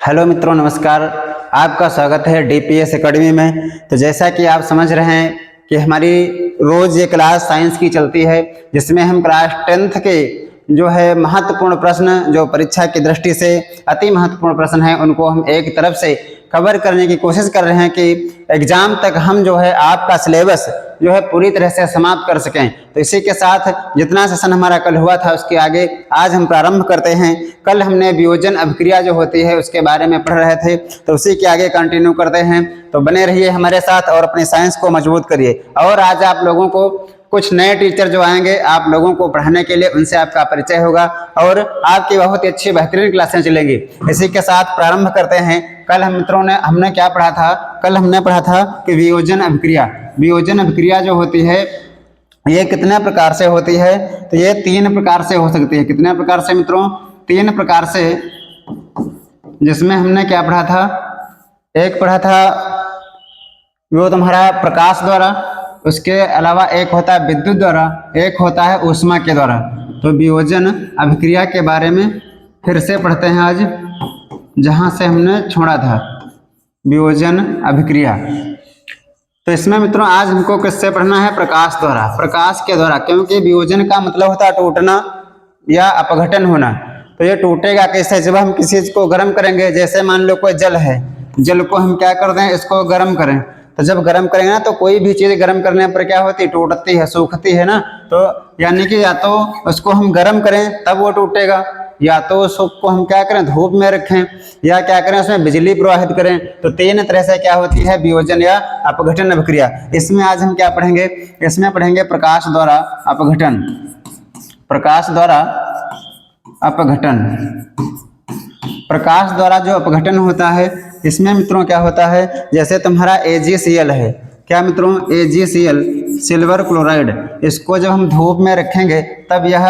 Hello मित्रों, नमस्कार। आपका स्वागत है डीपीएस एकेडमी में। तो जैसा कि आप समझ रहे हैं कि हमारी रोज ये क्लास साइंस की चलती है, जिसमें हम क्लास 10th के जो है महत्वपूर्ण प्रश्न, जो परीक्षा की दृष्टि से अति महत्वपूर्ण प्रश्न हैं, उनको हम एक तरफ से कवर करने की कोशिश कर रहे हैं कि एग्जाम तक हम जो है आपका सिलेबस जो है पूरी तरह से समाप्त कर सकें। तो इसी के साथ जितना सेशन हमारा कल हुआ था उसके आगे आज हम प्रारंभ करते हैं। कल हमने वियोजन अभिक्रिया जो होती है उसके बारे में पढ़ रहे थे, तो उसी के आगे कंटिन्यू करते हैं। तो बने रहिए हमारे साथ और अपनी साइंस को मजबूत करिए। और आज आप लोगों को कुछ नए टीचर जो आएंगे आप लोगों को पढ़ाने के लिए, उनसे आपका परिचय होगा और आपकी बहुत ही अच्छी बेहतरीन क्लासें चलेंगी। इसी के साथ प्रारंभ करते हैं। कल हम मित्रों ने हमने क्या पढ़ा था? कल हमने पढ़ा था कि वियोजन अभिक्रिया, वियोजन अभिक्रिया जो होती है ये कितने प्रकार से होती है? तो ये 3 प्रकार से हो सकती है। कितने प्रकार से मित्रों? 3 प्रकार से। जिसमें हमने क्या पढ़ा था? एक पढ़ा था वो तुम्हारा प्रकाश द्वारा, उसके अलावा एक होता है विद्युत द्वारा, एक होता है ऊष्मा के द्वारा। तो वियोजन अभिक्रिया के बारे में फिर से पढ़ते हैं आज, जहां से हमने छोड़ा था, वियोजन अभिक्रिया। तो इसमें मित्रों आज हमको किससे पढ़ना है? प्रकाश द्वारा, प्रकाश के द्वारा। क्योंकि वियोजन का मतलब होता है टूटना या अपघटन होना। तो ये टूटेगा कैसे? जब हम किसी चीज को गर्म करेंगे, जैसे मान लो कोई जल है, जल को हम क्या कर दें, इसको गर्म करें। तो जब गर्म करेंगे ना, तो कोई भी चीज गर्म करने पर क्या होती है? टूटती है, सूखती है ना। तो यानी कि या तो उसको हम गर्म करें तब वो टूटेगा, या तो उसको हम क्या करें, धूप में रखें, या क्या करें, उसमें बिजली प्रवाहित करें। तो 3 तरह से क्या होती है वियोजन या अपघटन अभिक्रिया। इसमें आज हम क्या पढ़ेंगे? इसमें पढ़ेंगे प्रकाश द्वारा अपघटन, प्रकाश द्वारा अपघटन। प्रकाश द्वारा जो अपघटन होता है, इसमें मित्रों क्या होता है, जैसे तुम्हारा AgCl है, क्या मित्रों? AgCl, silver chloride. इसको जब हम धूप में रखेंगे तब यह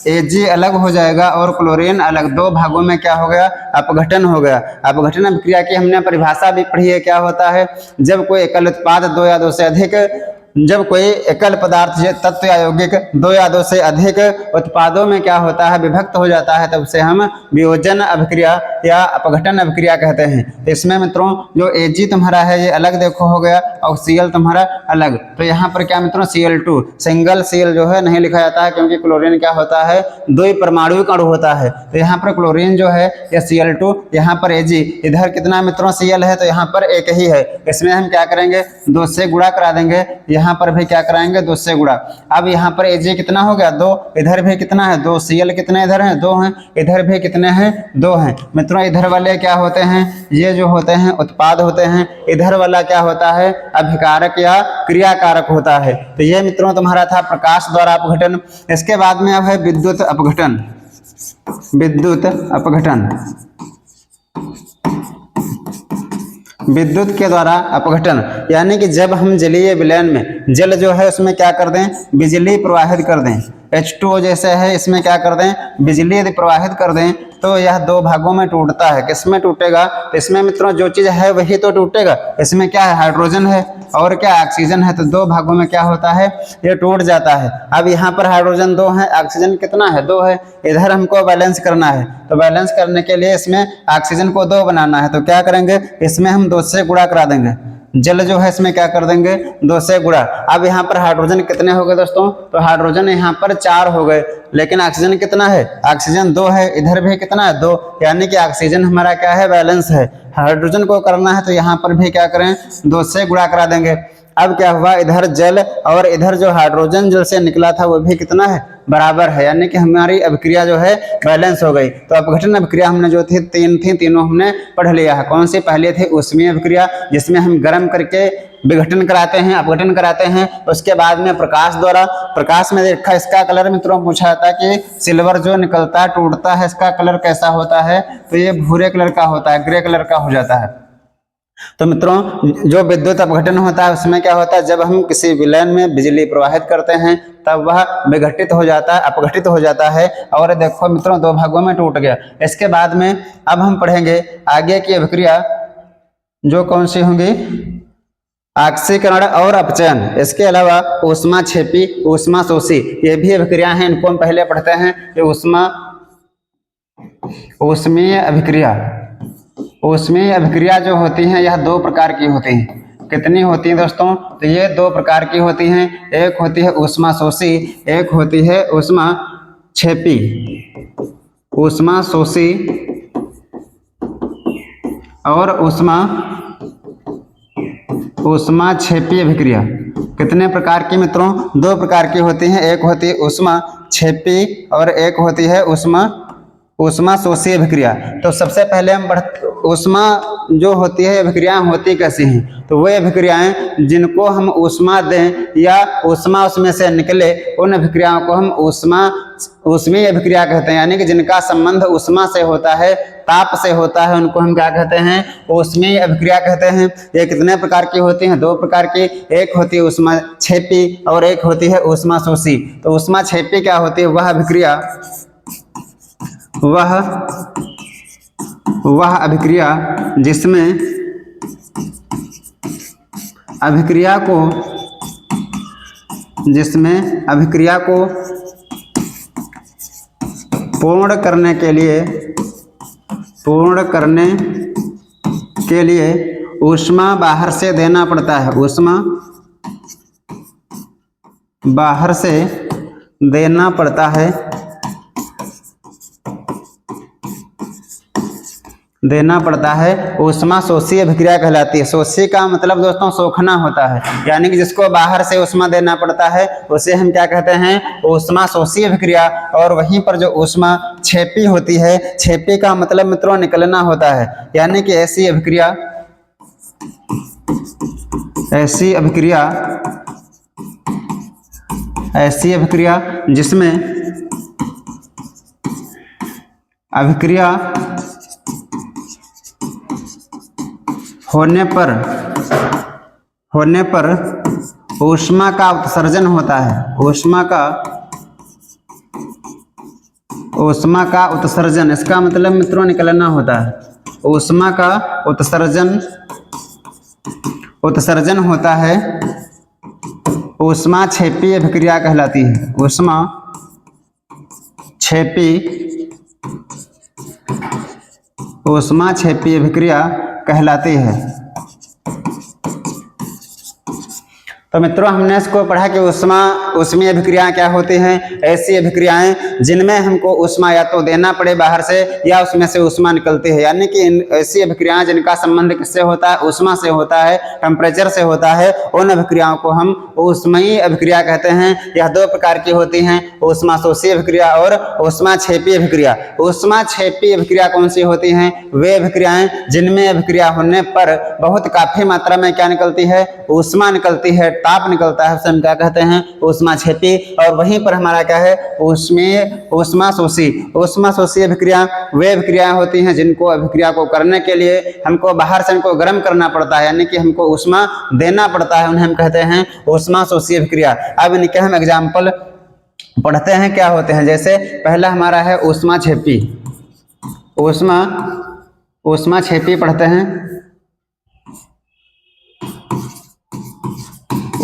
Ag अलग हो जाएगा और क्लोरीन अलग, 2 भागों में क्या हो गया? अपघटन हो गया। अपघटन अभिक्रिया की हमने परिभाषा भी पढ़ी है। क्या होता है? जब कोई एकल उत्पाद 2 या 2 से अधिक, जब कोई एकल पदार्थ तत्व या यौगिक 2 या 2 से अधिक उत्पादों में क्या होता है? विभक्त हो जाता है, तब उसे हम वियोजन अभिक्रिया या अपघटन अभिक्रिया कहते हैं। तो इसमें मित्रों जो Ag तुम्हारा है ये अलग देखो हो गया और Cl तुम्हारा अलग। तो यहाँ पर क्या मित्रों? Cl2, सिंगल Cl जो है नहीं लिखा जाता है, क्योंकि क्लोरीन क्या होता है? 2 परमाणु अणु होता है। तो यहाँ पर क्लोरीन जो है या Cl2, यहाँ पर Ag, इधर कितना मित्रों Cl है? तो यहाँ पर एक ही है। इसमें हम क्या करेंगे? 2 से गुणा करा देंगे। यहाँ पर भी क्या कराएंगे? 2 से गुणा। अब यहाँ पर Ag कितना हो गया? 2, इधर भी कितना है? 2। Cl कितने इधर हैं? 2 हैं, इधर भी कितने हैं? 2 हैं। मित्रों इधर वाले क्या होते हैं? ये जो होते हैं उत्पाद होते हैं। इधर वाला क्या होता है? अभिकारक या क्रियाकारक होता है। तो ये मित्रों तुम्हारा था प्रकाश द्वारा अपघटन। इसके बाद में अब है विद्युत अपघटन, विद्युत अपघटन। विद्युत के द्वारा अपघटन यानी कि जब हम जलीय विलयन में जल जो है उसमें क्या कर दें? बिजली प्रवाहित कर दें। H2O जैसे है, इसमें क्या कर दें? बिजली यदि प्रवाहित कर दें तो यह 2 भागों में टूटता है। किसमें टूटेगा? तो इसमें मित्रों जो चीज है वही तो टूटेगा। इसमें क्या है? हाइड्रोजन है और क्या? ऑक्सीजन है। तो 2 भागों में क्या होता है? ये टूट जाता है। अब यहाँ पर हाइड्रोजन 2 है, ऑक्सीजन कितना है? 2 है। इधर हमको बैलेंस करना है, तो बैलेंस करने के लिए इसमें ऑक्सीजन को 2 बनाना है। तो क्या करेंगे? इसमें हम 2 से गुणा करा देंगे। जल जो है इसमें क्या कर देंगे? 2 से गुणा। अब यहाँ पर हाइड्रोजन कितने हो गए दोस्तों? तो हाइड्रोजन यहाँ पर 4 हो गए, लेकिन ऑक्सीजन कितना है? ऑक्सीजन 2 है, इधर भी कितना है? 2, यानी कि ऑक्सीजन हमारा क्या है? बैलेंस है। हाइड्रोजन को करना है तो यहाँ पर भी क्या करें? 2 से गुणा करा देंगे। अब क्या हुआ? इधर जल और इधर जो हाइड्रोजन जल से निकला था वो भी कितना है? बराबर है, यानी कि हमारी अभिक्रिया जो है बैलेंस हो गई। तो अपघटन अभिक्रिया हमने जो थी 3 थी, तीनों हमने पढ़ लिया है। कौन सी? पहले थी ऊष्मीय अभिक्रिया, जिसमें हम गर्म करके विघटन कराते हैं, अपघटन कराते हैं। उसके बाद में प्रकाश द्वारा, प्रकाश में देखा इसका कलर मित्रों पूछा जाता है कि सिल्वर जो निकलता है, टूटता है, इसका कलर कैसा होता है? तो ये भूरे कलर का होता है, ग्रे कलर का हो जाता है। तो मित्रों जो विद्युत अपघटन होता है उसमें क्या होता है? जब हम किसी विलयन में बिजली प्रवाहित करते हैं तब वह विघटित हो जाता है, अपघटित हो जाता है। और देखो मित्रों 2 भागों में टूट गया। इसके बाद में अब हम पढ़ेंगे आगे की अभिक्रिया जो कौन सी होंगी? ऑक्सीकरण और अपचयन। इसके अलावा ऊष्मा छेपी, ऊष्मा शोषी, ये भी अभिक्रिया हैं। इनको हम पहले पढ़ते हैं। ये ऊष्मीय अभिक्रिया, ऊष्मीय अभिक्रिया जो होती हैं यह दो प्रकार की होती हैं। कितनी होती हैं दोस्तों? तो ये दो प्रकार की होती हैं। एक होती है ऊष्मा शोषी, एक होती है ऊष्मा छेपी। ऊष्मा शोषी और ऊष्मा छेपी अभिक्रिया कितने प्रकार की मित्रों? दो प्रकार की होती हैं। एक होती है ऊष्मा छेपी और एक होती है ऊष्मा शोषी अभिक्रिया। तो सबसे पहले हम ऊष्मा जो होती है अभिक्रियाएं होती कैसी हैं? तो वो अभिक्रियाएं जिनको हम ऊष्मा दें या ऊष्मा उसमें से निकले उन अभिक्रियाओं को हम ऊष्मीय अभिक्रिया कहते हैं। यानी कि जिनका संबंध ऊष्मा से होता है, ताप से होता है, उनको हम क्या कहते हैं? ऊष्मीय अभिक्रिया कहते हैं। ये कितने प्रकार की होती हैं? दो प्रकार की। एक होती है ऊष्मा छेपी और एक होती है ऊष्मा शोषी। तो ऊष्मा छेपी क्या होती है? वह अभिक्रिया जिसमें अभिक्रिया को पूर्ण करने के लिए ऊष्मा बाहर से देना पड़ता है। ऊष्मा बाहर से देना पड़ता है, ऊष्मा शोषी अभिक्रिया कहलाती है। शोषी का मतलब दोस्तों सोखना होता है, यानी कि जिसको बाहर से ऊष्मा देना पड़ता है उसे हम क्या कहते हैं? ऊष्मा शोषी अभिक्रिया। और वहीं पर जो ऊष्मा छेपी होती है, छेपी का मतलब मित्रों निकलना होता है, यानी कि ऐसी अभिक्रिया जिसमें अभिक्रिया होने पर ऊष्मा का उत्सर्जन होता है। ऊष्मा का उत्सर्जन, इसका मतलब मित्रों निकलना होता है। ऊष्मा का उत्सर्जन होता है, ऊष्मा छेपी अभिक्रिया कहलाती है। ऊष्मा छेपी अभिक्रिया कहलाती है। तो मित्रों हमने इसको पढ़ा कि ऊष्मीय अभिक्रियाएं क्या होती हैं? ऐसी अभिक्रियाएं जिनमें हमको ऊष्मा या तो देना पड़े बाहर से या उसमें से ऊष्मा निकलती है। यानी कि ऐसी अभिक्रियाएं जिनका संबंध किससे होता है? ऊष्मा से होता है, टेम्परेचर से होता है। उन अभिक्रियाओं को हम ऊष्मीय अभिक्रिया कहते हैं। यह दो प्रकार की होती हैं, ऊष्मा शोषी अभिक्रिया और ऊष्मा छेपी अभिक्रिया। ऊष्मा छेपी अभिक्रिया कौन सी होती हैं? वे अभिक्रियाएं जिनमें अभिक्रिया होने पर बहुत काफी मात्रा में क्या निकलती है? ऊष्मा निकलती है, ताप निकलता है, उसे हम क्या कहते हैं? ऊष्मा छेपी। और वहीं पर हमारा क्या है? ऊष्मा शोषी अभिक्रिया वे अभिक्रियाएं होती हैं जिनको अभिक्रिया को करने के लिए हमको बाहर से इनको गर्म करना पड़ता है, यानी कि हमको ऊष्मा देना पड़ता है, उन्हें हम कहते हैं ऊष्मा शोषी अभिक्रिया। अब इनके हम एग्जाम्पल पढ़ते हैं क्या होते हैं। जैसे पहला हमारा है ऊष्मा छेपी। ऊष्मा छेपी पढ़ते हैं।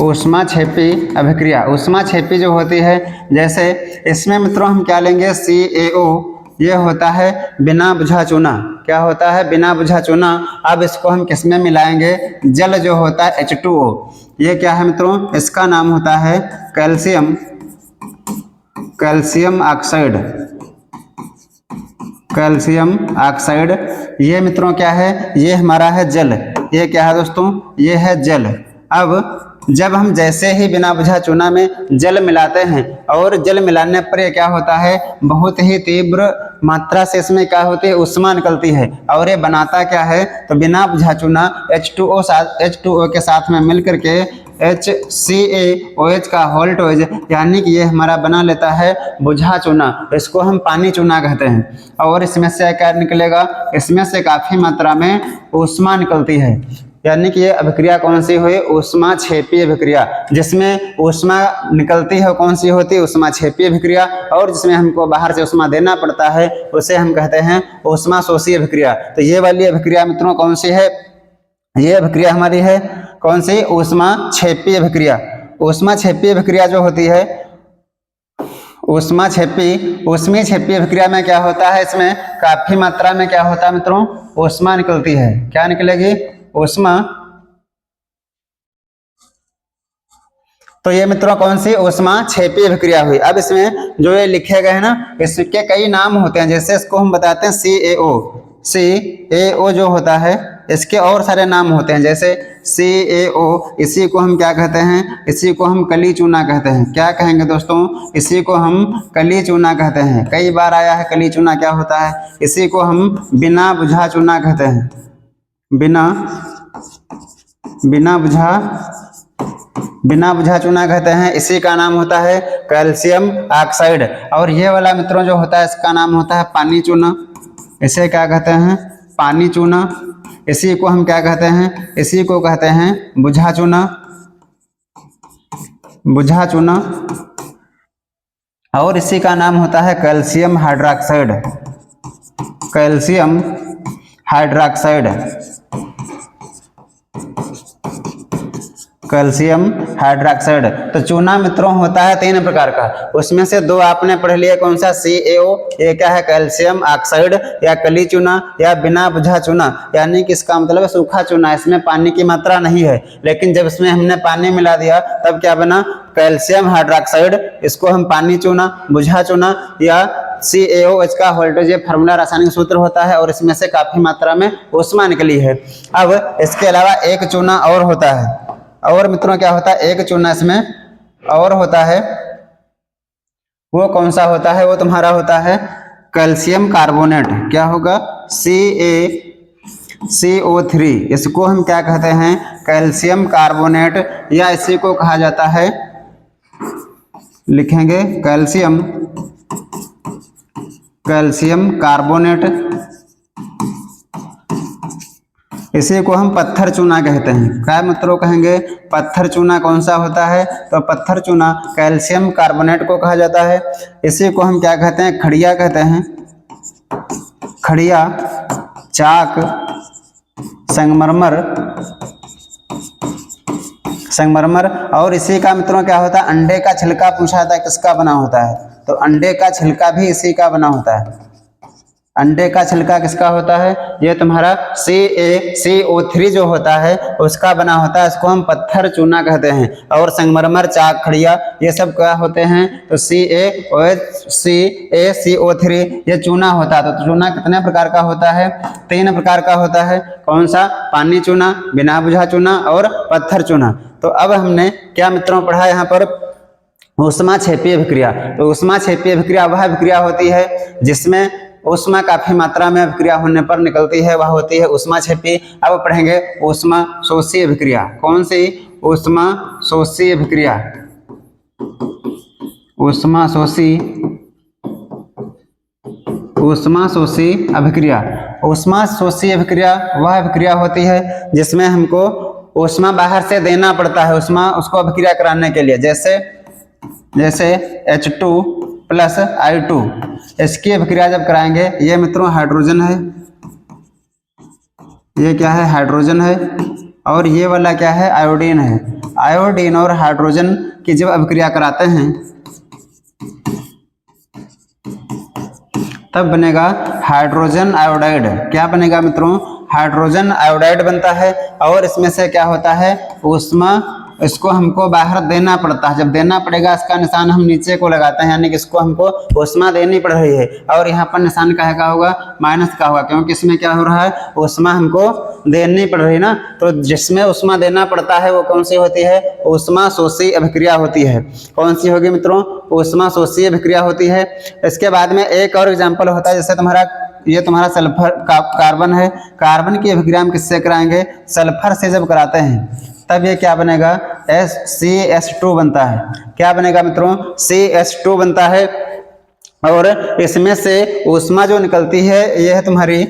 ऊष्मा छेपी अभिक्रिया, ऊष्मा छेपी जो होती है, जैसे इसमें मित्रों हम क्या लेंगे? CaO, ये होता है बिना बुझा चूना। क्या होता है? बिना बुझा चूना। अब इसको हम किस में मिलाएंगे? जल जो होता है H2O, ये क्या है मित्रों? इसका नाम होता है कैल्शियम ऑक्साइड। ये मित्रों क्या है? ये हमारा है जल। ये क्या है दोस्तों? ये है जल। अब जब हम जैसे ही बिना बुझा चूना में जल मिलाते हैं और जल मिलाने पर ये क्या होता है? बहुत ही तीव्र मात्रा से इसमें क्या होती है? ऊष्मा निकलती है। और ये बनाता क्या है? तो बिना बुझा चूना H2O के साथ में मिलकर के HCaOH का होल्टोज, यानी कि ये हमारा बना लेता है बुझा चूना। इसको हम पानी चूना कहते हैं। और इसमें से क्या निकलेगा? इसमें से काफी मात्रा में ऊष्मा निकलती है, यानी कि ये अभिक्रिया कौन सी हुई? ऊष्मा छेपी अभिक्रिया। जिसमें ऊष्मा निकलती है कौन सी होती है? ऊष्मा छेपी अभिक्रिया। और जिसमें हमको बाहर से ऊष्मा देना पड़ता है उसे हम कहते हैं ऊष्मा शोषी अभिक्रिया। तो ये वाली अभिक्रिया मित्रों कौन सी है? ये अभिक्रिया हमारी है कौन सी? ऊष्मा छेपी अभिक्रिया। ऊष्मा छेपी अभिक्रिया जो होती है, ऊष्मी क्षेपी अभिक्रिया में क्या होता है, इसमें काफी मात्रा में क्या होता है मित्रों, ऊष्मा निकलती है। क्या निकलेगी, ऊष्मा। तो ये मित्रों कौन सी ऊष्मा क्षेपी अभिक्रिया हुई। अब इसमें जो ये लिखे गए हैं ना, इसके कई नाम होते हैं, जैसे इसको हम बताते हैं CaO जो होता है, इसके और सारे नाम होते हैं, जैसे CaO, इसी को हम क्या कहते हैं, इसी को हम कली चूना कहते हैं। क्या कहेंगे दोस्तों, इसी को हम कली चूना कहते हैं। कई बार आया है कली चूना क्या होता है, इसी को हम बिना बुझा चूना कहते हैं, बिना बुझा चूना कहते हैं। इसी का नाम होता है कैल्शियम ऑक्साइड। और ये वाला मित्रों जो होता है, इसका नाम होता है पानी चूना। इसे क्या कहते हैं, पानी चूना। इसी को हम क्या कहते हैं, इसी को कहते हैं बुझा चूना। और इसी का नाम होता है कैल्शियम हाइड्रोक्साइड। तो चूना मित्रों होता है 3 प्रकार का, उसमें से 2 आपने पढ़ लिया, कौन सा, CaO, ये क्या है कैल्शियम ऑक्साइड, या कली चूना, या बिना बुझा चूना, यानी कि इसका मतलब है सूखा चूना। इसमें पानी की मात्रा नहीं है, लेकिन जब इसमें हमने पानी मिला दिया तब क्या बना, कैल्शियम हाइड्रोक्साइड। इसको हम पानी चूना, बुझा चूना या CaO, इसका वोल्टेज फार्मूला रासायनिक सूत्र होता है, और इसमें से काफी मात्रा में ऊष्मा निकली है। अब इसके अलावा एक चूना और होता है, और मित्रों क्या होता है, एक चूना इसमें और होता है, वो कौन सा होता है, वो तुम्हारा होता है कैल्शियम कार्बोनेट। क्या होगा, CO3। इसको हम क्या कहते हैं, कैल्शियम कार्बोनेट, या इसी को कहा जाता है, लिखेंगे कैल्शियम कार्बोनेट। इसी को हम पत्थर चूना कहते हैं। क्या मित्रों कहेंगे, पत्थर चूना कौन सा होता है, तो पत्थर चूना कैल्शियम कार्बोनेट को कहा जाता है। इसी को हम क्या कहते हैं, खड़िया कहते हैं, खड़िया, चाक, संगमरमर। और इसी का मित्रों क्या होता है, अंडे का छिलका पूछा था किसका बना होता है, तो अंडे का छिलका भी इसी का बना होता है। अंडे का छिलका किसका होता है, ये तुम्हारा CaCO3 जो होता है उसका बना होता है। इसको हम पत्थर चूना कहते हैं। और संगमरमर, चाक, खड़िया, ये सब क्या होते हैं, तो CaCO3 ये चूना होता है। तो चूना कितने प्रकार का होता है, 3 प्रकार का होता है। कौन सा, पानी चूना, बिना बुझा चूना और पत्थर चूना। तो अब हमने क्या मित्रों पढ़ा यहाँ पर, ऊष्मा क्षेपी अभिक्रिया। तो ऊष्मा क्षेपी अभिक्रिया वह अभिक्रिया होती है जिसमें ऊष्मा काफी मात्रा में अभिक्रिया होने पर निकलती है, वह होती है ऊष्मा क्षेपी। अब पढ़ेंगे ऊष्मा शोषी अभिक्रिया। कौन सी, ऊष्मा शोषी अभिक्रिया। ऊष्मा शोषी अभिक्रिया वह अभिक्रिया होती है जिसमें हमको ऊष्मा बाहर से देना पड़ता है, ऊष्मा उसको अभिक्रिया कराने के लिए। जैसे H2+I2, इसकी अभिक्रिया जब कराएंगे, ये मित्रों हाइड्रोजन है, ये क्या है, हाइड्रोजन है, और ये वाला क्या है, आयोडीन है। आयोडीन और हाइड्रोजन की जब अभिक्रिया कराते हैं तब बनेगा हाइड्रोजन आयोडाइड। क्या बनेगा मित्रों, हाइड्रोजन आयोडाइड बनता है। और इसमें से क्या होता है, ऊष्मा इसको हमको बाहर देना पड़ता है। जब देना पड़ेगा, इसका निशान हम नीचे को लगाते हैं, यानी कि इसको हमको ऊष्मा देनी पड़ रही है। और यहाँ पर निशान काहे का होगा, माइनस का होगा, क्योंकि इसमें क्या हो रहा है, ऊष्मा हमको देनी पड़ रही है ना। तो जिसमें ऊष्मा देना पड़ता है वो कौन सी होती है, ऊष्मा शोषी अभिक्रिया होती है। कौन सी होगी मित्रों, ऊष्मा शोषी अभिक्रिया होती है। इसके बाद में एक और एग्जाम्पल होता है, जैसे ये तुम्हारा सल्फर कार्बन है, कार्बन की अभिक्रिया हम किससे कराएंगे, सल्फर से जब कराते हैं तब ये क्या बनेगा, CH2 बनता है। क्या बनेगा मित्रों, CH2 बनता है। और इसमें से ऊष्मा जो निकलती है ये है तुम्हारी,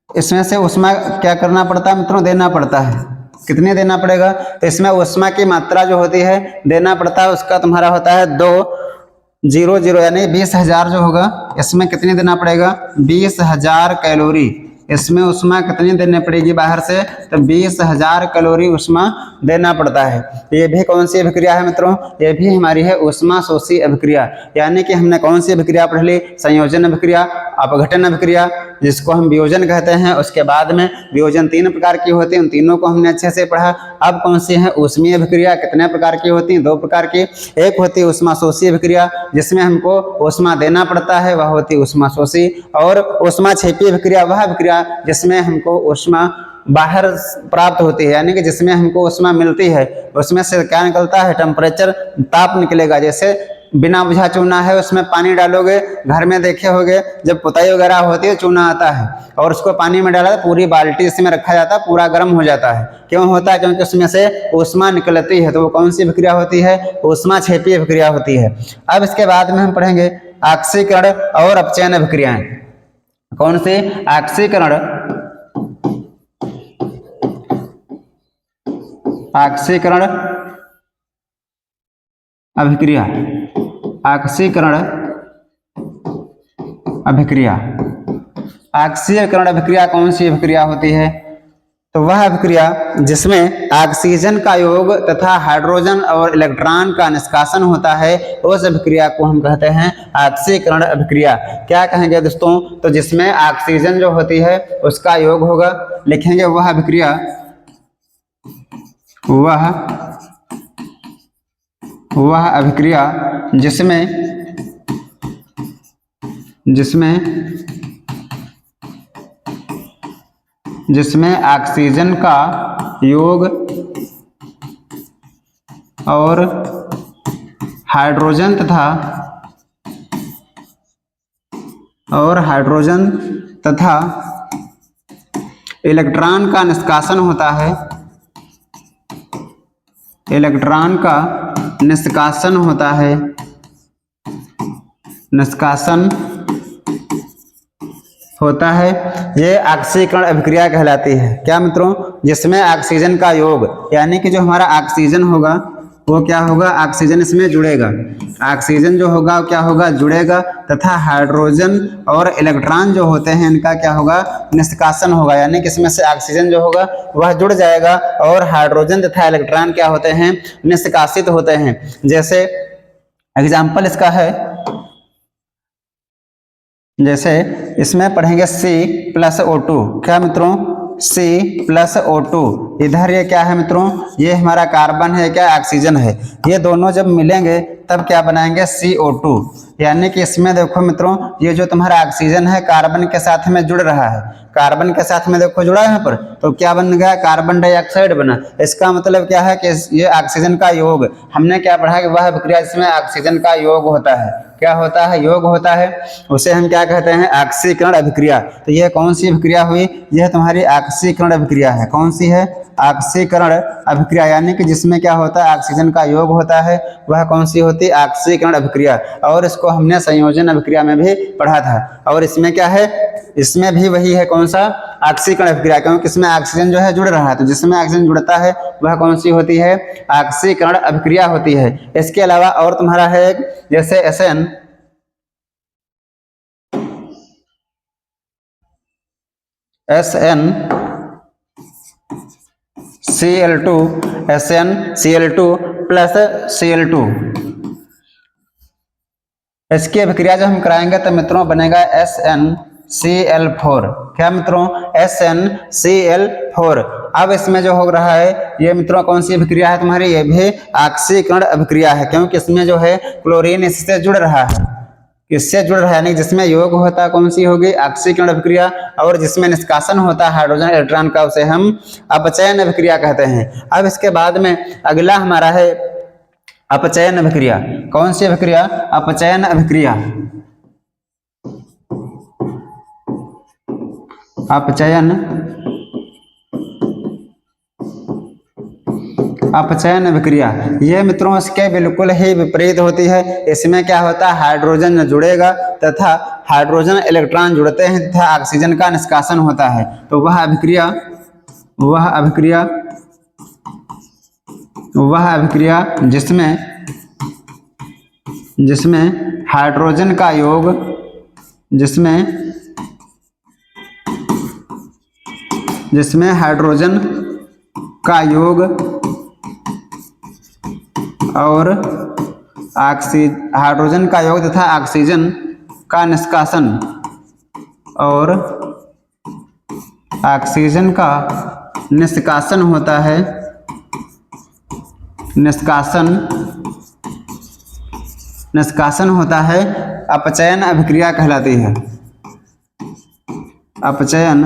इसमें से ऊष्मा क्या करना पड़ता है मित्रों, देना पड़ता है। कितने देना पड़ेगा, तो इसमें ऊष्मा की मात्रा जो होती है देना पड़ता है, उसका तुम्हारा होता है 200, यानी 20,000 जो होगा, इसमें कितने देना पड़ेगा, 20,000 कैलोरी इसमें ऊष्मा कितनी देनी पड़ेगी बाहर से, तो 20,000 कैलोरी ऊष्मा देना पड़ता है। ये भी कौन सी अभिक्रिया है मित्रों, ये भी हमारी है ऊष्मा शोषी अभिक्रिया। यानी कि हमने कौन सी अभिक्रिया पढ़ ली, संयोजन अभिक्रिया, अपघटन अभिक्रिया जिसको हम वियोजन कहते हैं, उसके बाद में वियोजन 3 प्रकार की होती है, उन तीनों को हमने अच्छे से पढ़ा। अब कौन सी है ऊष्मीय अभिक्रिया, कितने प्रकार की होती हैं, 2 प्रकार की। एक होती है ऊष्मा शोषी अभिक्रिया जिसमें हमको ऊष्मा देना पड़ता है, वह होती है ऊष्मा शोषी। और ऊष्मा क्षेपी अभिक्रिया वह अभिक्रिया जिसमें हमको ऊष्मा बाहर प्राप्त होती है, यानी कि जिसमें हमको ऊष्मा मिलती है, उसमें से क्या निकलता है, टेम्परेचर, ताप निकलेगा। जैसे बिना बुझा चूना है, उसमें पानी डालोगे, घर में देखे होगे जब पुताई वगैरह होती है चूना आता है और उसको पानी में डाला पूरी बाल्टी इसमें रखा जाता है, पूरा गर्म हो जाता है। क्यों होता है, क्योंकि उसमें से ऊष्मा निकलती है। तो वो कौन सी अभिक्रिया होती है, ऊष्मा क्षेपी अभिक्रिया होती है। अब इसके बाद में हम पढ़ेंगे ऑक्सीकरण और अपचयन अभिक्रियाएं। कौन सी, ऑक्सीकरण, ऑक्सीकरण अभिक्रिया, ऑक्सीकरण अभिक्रिया। ऑक्सीकरण अभिक्रिया कौन सी अभिक्रिया होती है, तो वह अभिक्रिया जिसमें ऑक्सीजन का योग तथा हाइड्रोजन और इलेक्ट्रॉन का निष्कासन होता है, उस अभिक्रिया को हम कहते हैं ऑक्सीकरण अभिक्रिया। क्या कहेंगे दोस्तों, तो जिसमें ऑक्सीजन जो होती है उसका योग होगा, लिखेंगे वह अभिक्रिया, वह अभिक्रिया जिसमें ऑक्सीजन का योग और हाइड्रोजन तथा इलेक्ट्रॉन का निष्कासन होता है, इलेक्ट्रॉन का निष्कासन होता है, निष्कासन होता है, ये ऑक्सीकरण अभिक्रिया कहलाती है। क्या मित्रों, जिसमें ऑक्सीजन का योग, यानी कि जो हमारा ऑक्सीजन होगा वो क्या होगा, ऑक्सीजन इसमें जुड़ेगा, ऑक्सीजन जो होगा क्या होगा, जुड़ेगा, तथा हाइड्रोजन और इलेक्ट्रॉन जो होते हैं इनका क्या होगा, निष्कासन होगा। यानी कि इसमें से ऑक्सीजन जो होगा वह जुड़ जाएगा और हाइड्रोजन तथा इलेक्ट्रॉन क्या होते हैं, निष्कासित होते हैं। जैसे एग्जाम्पल इसका है, जैसे इसमें पढ़ेंगे C+O2। क्या मित्रों, C+O2, इधर ये क्या है मित्रों, ये हमारा कार्बन है, क्या ऑक्सीजन है, ये दोनों जब मिलेंगे तब क्या बनाएंगे, CO2। यानी कि इसमें देखो मित्रों, ये जो तुम्हारा ऑक्सीजन है कार्बन के साथ में जुड़ रहा है, कार्बन के साथ में देखो जुड़ा है यहाँ पर, तो क्या बन गया, कार्बन डाइऑक्साइड बना। इसका मतलब क्या है कि ये ऑक्सीजन का योग, हमने क्या पढ़ा कि वह अभिक्रिया जिसमें ऑक्सीजन का योग होता है, क्या होता है, योग होता है, उसे हम क्या कहते हैं, ऑक्सीकरण अभिक्रिया। तो यह कौन सी अभिक्रिया हुई, यह तुम्हारी ऑक्सीकरण अभिक्रिया है। कौन सी है, ऑक्सीकरण अभिक्रिया, यानी कि जिसमें क्या होता है, ऑक्सीजन का योग होता है, वह कौन सी होती है, ऑक्सीकरण अभिक्रिया। और इसको हमने संयोजन अभिक्रिया में भी पढ़ा था। और इसमें क्या है, इसमें भी वही है, कौन सा, ऑक्सीकरण अभिक्रिया, क्योंकि इसमें ऑक्सीजन जो है जुड़ रहा है, तो जिसमें ऑक्सीजन जुड़ता है वह कौन सी होती है, ऑक्सीकरण अभिक्रिया होती है। इसके अलावा और तुम्हारा है एक, जैसे SnCl2 प्लस Cl2, इसकी अभिक्रिया जब हम कराएंगे तो मित्रों बनेगा SnCl4। क्या मित्रों, SnCl4। अब इसमें जो हो रहा है ये मित्रों कौन सी अभिक्रिया है तुम्हारी, ये भी ऑक्सीकरण अभिक्रिया है, क्योंकि इसमें जो है क्लोरीन इससे जुड़ रहा है, इससे जुड़ रहा है, यानी जिसमें योग होता है कौन सी होगी, ऑक्सीकरण अभिक्रिया। और जिसमें निष्कासन होता है हाइड्रोजन इलेक्ट्रॉन का, उसे हम अपचयन अभिक्रिया कहते हैं। अब इसके बाद में अगला हमारा है अपचयन अभिक्रिया। कौन सी अभिक्रिया, अपचयन अभिक्रिया, अपचयन अभिक्रिया, ये मित्रों इसके बिल्कुल ही विपरीत होती है। इसमें क्या होता है, हाइड्रोजन जुड़ेगा तथा हाइड्रोजन इलेक्ट्रॉन जुड़ते हैं तथा ऑक्सीजन का निष्कासन होता है। तो वह अभिक्रिया जिसमें हाइड्रोजन का योग, जिसमें जिसमें हाइड्रोजन का योग और हाइड्रोजन का योग तथा ऑक्सीजन का निष्कासन और ऑक्सीजन का निष्कासन होता है, निष्कासन होता है, अपचयन अभिक्रिया कहलाती है। अपचयन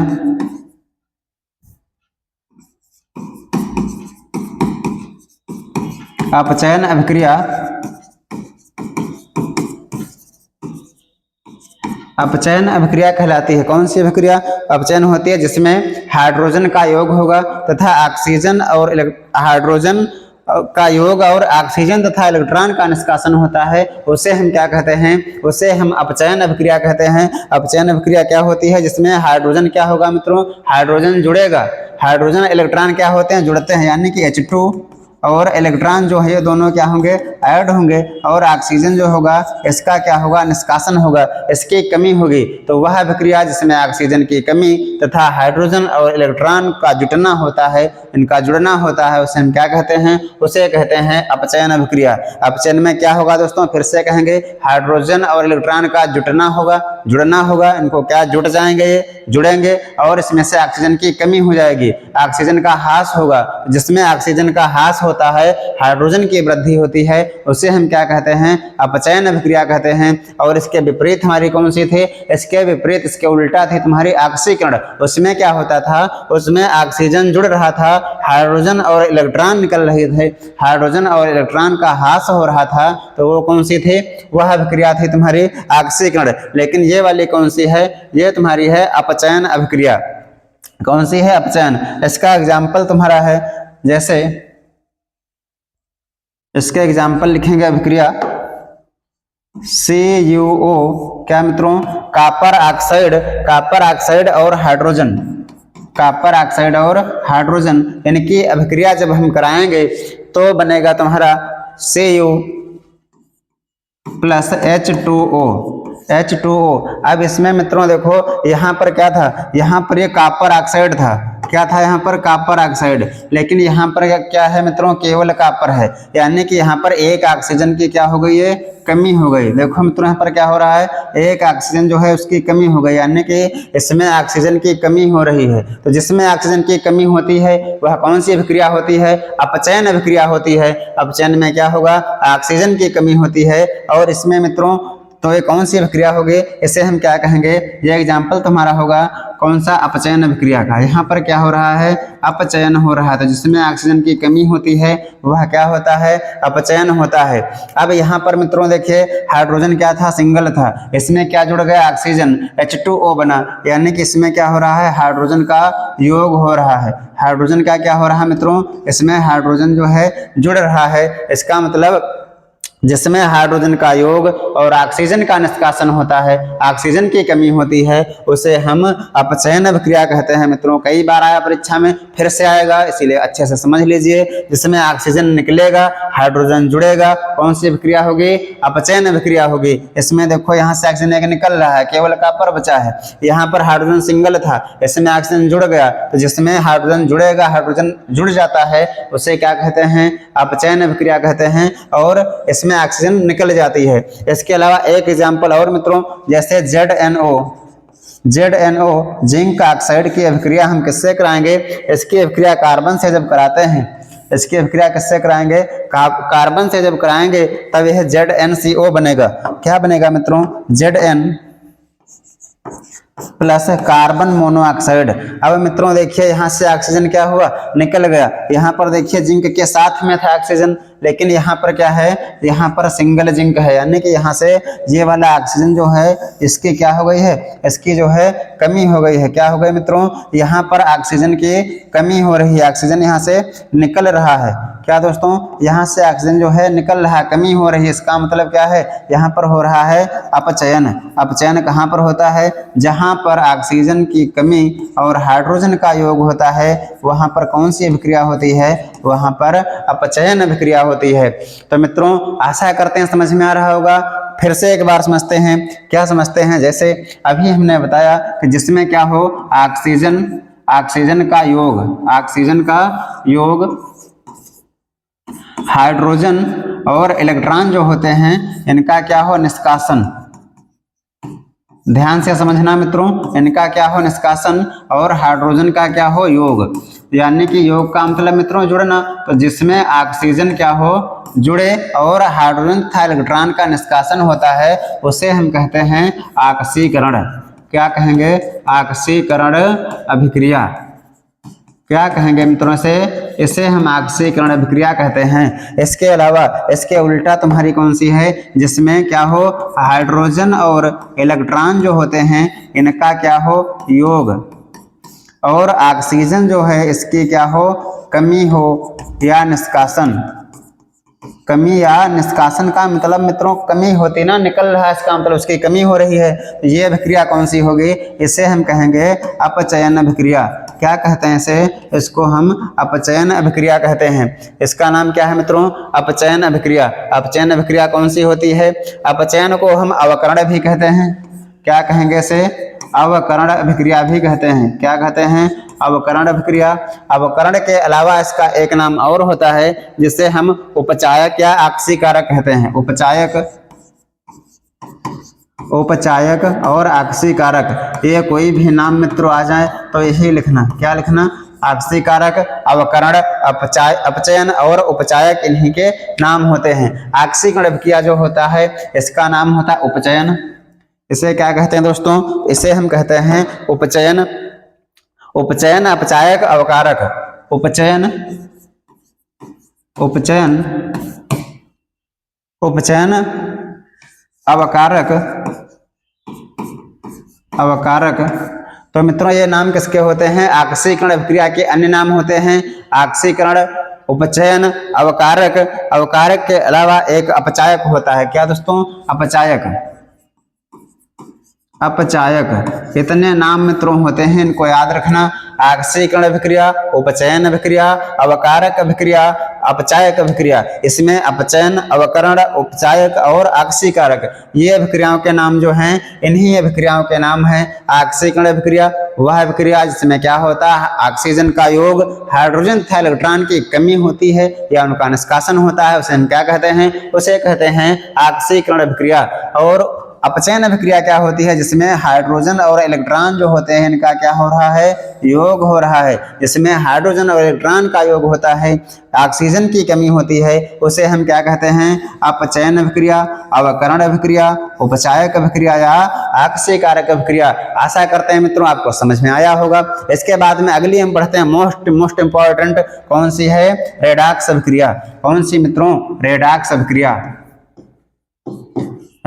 अभिक्रिया कहलाती है। कौन सी अभिक्रिया अपचयन होती है? जिसमें हाइड्रोजन का योग होगा तथा ऑक्सीजन और हाइड्रोजन का योग और ऑक्सीजन तथा इलेक्ट्रॉन का निष्कासन होता है, उसे हम क्या कहते हैं? उसे हम अपचयन अभिक्रिया कहते हैं। अपचयन अभिक्रिया क्या होती है? जिसमें हाइड्रोजन क्या होगा मित्रों? हाइड्रोजन जुड़ेगा, हाइड्रोजन इलेक्ट्रॉन क्या होते हैं? जुड़ते हैं, यानी कि H2 और इलेक्ट्रॉन जो है ये दोनों क्या होंगे? ऐड होंगे, और ऑक्सीजन जो होगा इसका क्या होगा? निष्कासन होगा, इसकी कमी होगी। तो वह अभिक्रिया जिसमें ऑक्सीजन की कमी तथा हाइड्रोजन और इलेक्ट्रॉन का जुटना होता है, इनका जुड़ना होता है, उसे हम क्या कहते हैं? उसे कहते हैं अपचयन अभिक्रिया। अपचयन में क्या होगा दोस्तों? फिर से कहेंगे, हाइड्रोजन और इलेक्ट्रॉन का जुटना होगा, जुड़ना होगा, इनको क्या जुट जाएंगे, ये जुड़ेंगे, और इसमें से ऑक्सीजन की कमी हो जाएगी, ऑक्सीजन का ह्रास होगा। जिसमें ऑक्सीजन का ह्रास होता है, हाइड्रोजन की वृद्धि होती है, उसे हम क्या कहते हैं? अपचयन अभिक्रिया कहते हैं। और इसके विपरीत हमारी कौन सी थी? इसके विपरीत, इसके उल्टा थी तुम्हारी ऑक्सीकरण। उसमें क्या होता था? उसमें ऑक्सीजन जुड़ रहा था, हाइड्रोजन और इलेक्ट्रॉन निकल रहे थे, हाइड्रोजन और इलेक्ट्रॉन का ह्रास हो रहा था। तो वो कौन सी थी? वह अभिक्रिया थी तुम्हारी ऑक्सीकरण। लेकिन ये वाली कौन सी है? ये तुम्हारी है अपचयन अभिक्रिया। कौन सी है? अपचयन। इसका एग्जाम्पल तुम्हारा है, जैसे इसके एग्जाम्पल लिखेंगे अभिक्रिया CuO, क्या मित्रों? कॉपर ऑक्साइड और हाइड्रोजन, कॉपर ऑक्साइड और हाइड्रोजन, इनकी अभिक्रिया जब हम कराएंगे तो बनेगा तुम्हारा Cu प्लस H2O। अब इसमें मित्रों देखो, यहाँ पर क्या था? यहाँ पर ये कॉपर ऑक्साइड था, क्या था? यहाँ पर कॉपर ऑक्साइड। लेकिन यहाँ पर क्या है मित्रों? केवल कॉपर है, यानी कि यहाँ पर एक ऑक्सीजन की क्या हो गई है? कमी हो गई। देखो मित्रों, यहाँ पर क्या हो रहा है? एक ऑक्सीजन जो है उसकी कमी हो गई, यानी कि इसमें ऑक्सीजन की कमी हो रही है। तो जिसमें ऑक्सीजन की कमी होती है वह कौन सी अभिक्रिया होती है? अपचयन अभिक्रिया होती है। अपचयन में क्या होगा? ऑक्सीजन की कमी होती है, और इसमें मित्रों तो ये कौन सी अभिक्रिया होगी? इसे हम क्या कहेंगे? ये एग्जाम्पल तुम्हारा होगा कौन सा? अपचयन अभिक्रिया का। यहाँ पर क्या हो रहा है? अपचयन हो रहा था। जिसमें ऑक्सीजन की कमी होती है वह क्या होता है? अपचयन होता है। अब यहाँ पर मित्रों देखिए, हाइड्रोजन क्या था? सिंगल था, इसमें क्या जुड़ गया? ऑक्सीजन, H2O बना, यानी कि इसमें क्या हो रहा है? हाइड्रोजन का योग हो रहा है। हाइड्रोजन का क्या हो रहा है मित्रों? इसमें हाइड्रोजन जो है जुड़ रहा है। इसका मतलब जिसमें हाइड्रोजन का योग और ऑक्सीजन का निष्कासन होता है, ऑक्सीजन की कमी होती है, उसे हम अपचयन अभिक्रिया कहते हैं। मित्रों कई बार आया परीक्षा में, फिर से आएगा, इसीलिए अच्छे से समझ लीजिए। जिसमें ऑक्सीजन निकलेगा, हाइड्रोजन जुड़ेगा, कौन सी अभिक्रिया होगी? अपचयन अभिक्रिया होगी। इसमें देखो, यहाँ से ऑक्सीजन एक निकल रहा है, केवल कॉपर बचा है। यहाँ पर हाइड्रोजन सिंगल था, इसमें ऑक्सीजन जुड़ गया, तो जिसमें हाइड्रोजन जुड़ेगा, हाइड्रोजन जुड़ जाता है, उसे क्या कहते हैं? अपचयन अभिक्रिया कहते हैं। और इसमें ऑक्सीजन निकल जाती है। इसके अलावा एक एग्जांपल और मित्रों, जैसे ZNO जिंक ऑक्साइड की अभिक्रिया हम किससे कराएंगे? इसकी अभिक्रिया कार्बन से जब कराते हैं, इसकी अभिक्रिया किससे कराएंगे? कार्बन से जब कराएंगे तब यह ZnCO बनेगा। क्या बनेगा मित्रों? Zn plus carbon monoxide. अब मित्रों देखिए, यहाँ से ऑक्सीजन क्या हुआ? निकल गया। यहाँ पर देखिए जिंक के साथ में था ऑक्सीजन, लेकिन यहाँ पर क्या है? यहाँ पर सिंगल जिंक है, यानी कि यहाँ से ये वाला ऑक्सीजन जो है इसकी क्या हो गई है? इसकी जो है कमी हो गई है। क्या हो गई मित्रों? यहाँ पर ऑक्सीजन की कमी हो रही है, ऑक्सीजन यहाँ से निकल रहा है। क्या दोस्तों? यहाँ से ऑक्सीजन जो है निकल रहा है, कमी हो रही है। इसका मतलब क्या है? यहाँ पर हो रहा है अपचयन। अपचयन कहाँ पर होता है? जहाँ पर ऑक्सीजन की कमी और हाइड्रोजन का योग होता है, वहाँ पर कौन सी अभिक्रिया होती है? वहाँ पर अपचयन अभिक्रिया होती है। तो मित्रों आशा करते हैं समझ में आ रहा होगा। फिर से एक बार समझते हैं। क्या समझते हैं? जैसे अभी हमने बताया कि जिसमें क्या हो? ऑक्सीजन ऑक्सीजन का योग हाइड्रोजन और इलेक्ट्रॉन जो होते हैं इनका क्या हो निष्कासन। ध्यान से समझना मित्रों, इनका क्या हो निष्कासन और हाइड्रोजन का क्या हो योग। यानी कि योग का मतलब मित्रों जुड़ना, तो जिसमें ऑक्सीजन क्या हो जुड़े और हाइड्रोजन तथा इलेक्ट्रॉन का निष्कासन होता है उसे हम कहते हैं ऑक्सीकरण। क्या कहेंगे? ऑक्सीकरण अभिक्रिया। क्या कहेंगे मित्रों से? इसे हम ऑक्सीकरण अभिक्रिया कहते हैं। इसके अलावा इसके उल्टा तुम्हारी कौन सी है, जिसमें क्या हो हाइड्रोजन और इलेक्ट्रॉन जो होते हैं इनका क्या हो योग और ऑक्सीजन जो है इसकी क्या हो कमी हो या निष्कासन। कमी या निष्कासन का मतलब मित्रों कमी होती ना, निकल रहा है इसका मतलब उसकी कमी हो रही है। तो ये अभिक्रिया कौन सी होगी? इसे हम कहेंगे अपचयन अभिक्रिया। क्या कहते हैं इसे? इसको हम अपचयन अभिक्रिया कहते हैं। इसका नाम क्या है मित्रों? अपचयन अभिक्रिया। अपचयन अभिक्रिया कौन सी होती है? अपचयन को हम अवकरण भी कहते हैं। क्या कहेंगे इसे? अवकरण अभिक्रिया भी कहते हैं। क्या कहते हैं? अवकरण अभिक्रिया। अवकरण के अलावा इसका एक नाम और होता है जिसे हम उपचायक या ऑक्सीकारक कहते हैं। उपचायक और ऑक्सीकारक, ये कोई भी नाम मित्रों आ जाए तो यही लिखना। क्या लिखना? ऑक्सीकारक, अवकरण, अपचयन और उपचायक इन्हीं के नाम होते हैं। ऑक्सीकरण अभिक्रिया जो होता है इसका नाम होता है उपचयन। इसे क्या कहते हैं दोस्तों? इसे हम कहते हैं उपचयन। उपचयन, अपचायक, अवकारक। उपचयन अवकारक। तो मित्रों ये नाम किसके होते हैं? ऑक्सीकरण अभिक्रिया के अन्य नाम होते हैं ऑक्सीकरण, उपचयन, अवकारक। अवकारक के अलावा एक अपचायक होता है। क्या दोस्तों? अपचायक। इतने नाम मित्रों होते हैं, इनको याद रखना। ऑक्सीकरण अभिक्रिया, उपचयन अभिक्रिया, अवकारक अभिक्रिया, अपचायक अभिक्रिया। इसमें अपचयन, अवकरण, उपचायक और ऑक्सीकारक ये अभिक्रियाओं के नाम जो हैं इन्हीं अभिक्रियाओं के नाम हैं ऑक्सीकरण अभिक्रिया। वह अभिक्रिया जिसमें क्या होता है ऑक्सीजन का योग हाइड्रोजन तथा इलेक्ट्रॉन की कमी होती है या उनका निष्कासन होता है, उसे हम क्या कहते हैं? उसे कहते हैं ऑक्सीकरण अभिक्रिया। और अपचयन अभिक्रिया क्या होती है? जिसमें हाइड्रोजन और इलेक्ट्रॉन जो होते हैं इनका क्या हो रहा है? योग हो रहा है। जिसमें हाइड्रोजन और इलेक्ट्रॉन का योग होता है, ऑक्सीजन की कमी होती है, उसे हम क्या कहते हैं? अपचयन अभिक्रिया, अवकरण अभिक्रिया, उपचायक अभिक्रिया या ऑक्सीकारक अभिक्रिया। आशा करते हैं मित्रों आपको समझ में आया होगा। इसके बाद में अगली हम पढ़ते हैं मोस्ट इंपॉर्टेंट कौन सी है? रेडॉक्स अभिक्रिया। कौन सी मित्रों? रेडॉक्स अभिक्रिया।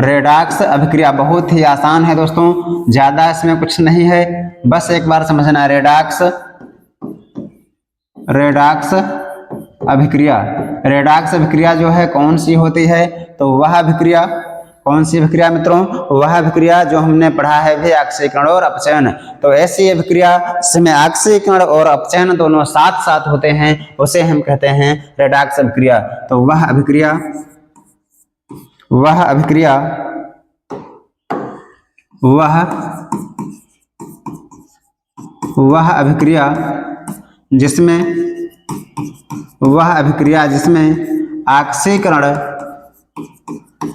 रेडॉक्स अभिक्रिया बहुत ही आसान है दोस्तों, ज्यादा इसमें कुछ नहीं है, बस एक बार समझना है। रेडॉक्स अभिक्रिया जो है कौन सी होती है? तो वह अभिक्रिया कौन सी अभिक्रिया मित्रों? वह अभिक्रिया जो हमने पढ़ा है भी ऑक्सीकरण और अपचयन। तो ऐसी अभिक्रिया जिसमें ऑक्सीकरण और अपचयन दोनों साथ साथ होते हैं उसे हम कहते हैं रेडॉक्स अभिक्रिया। तो वह अभिक्रिया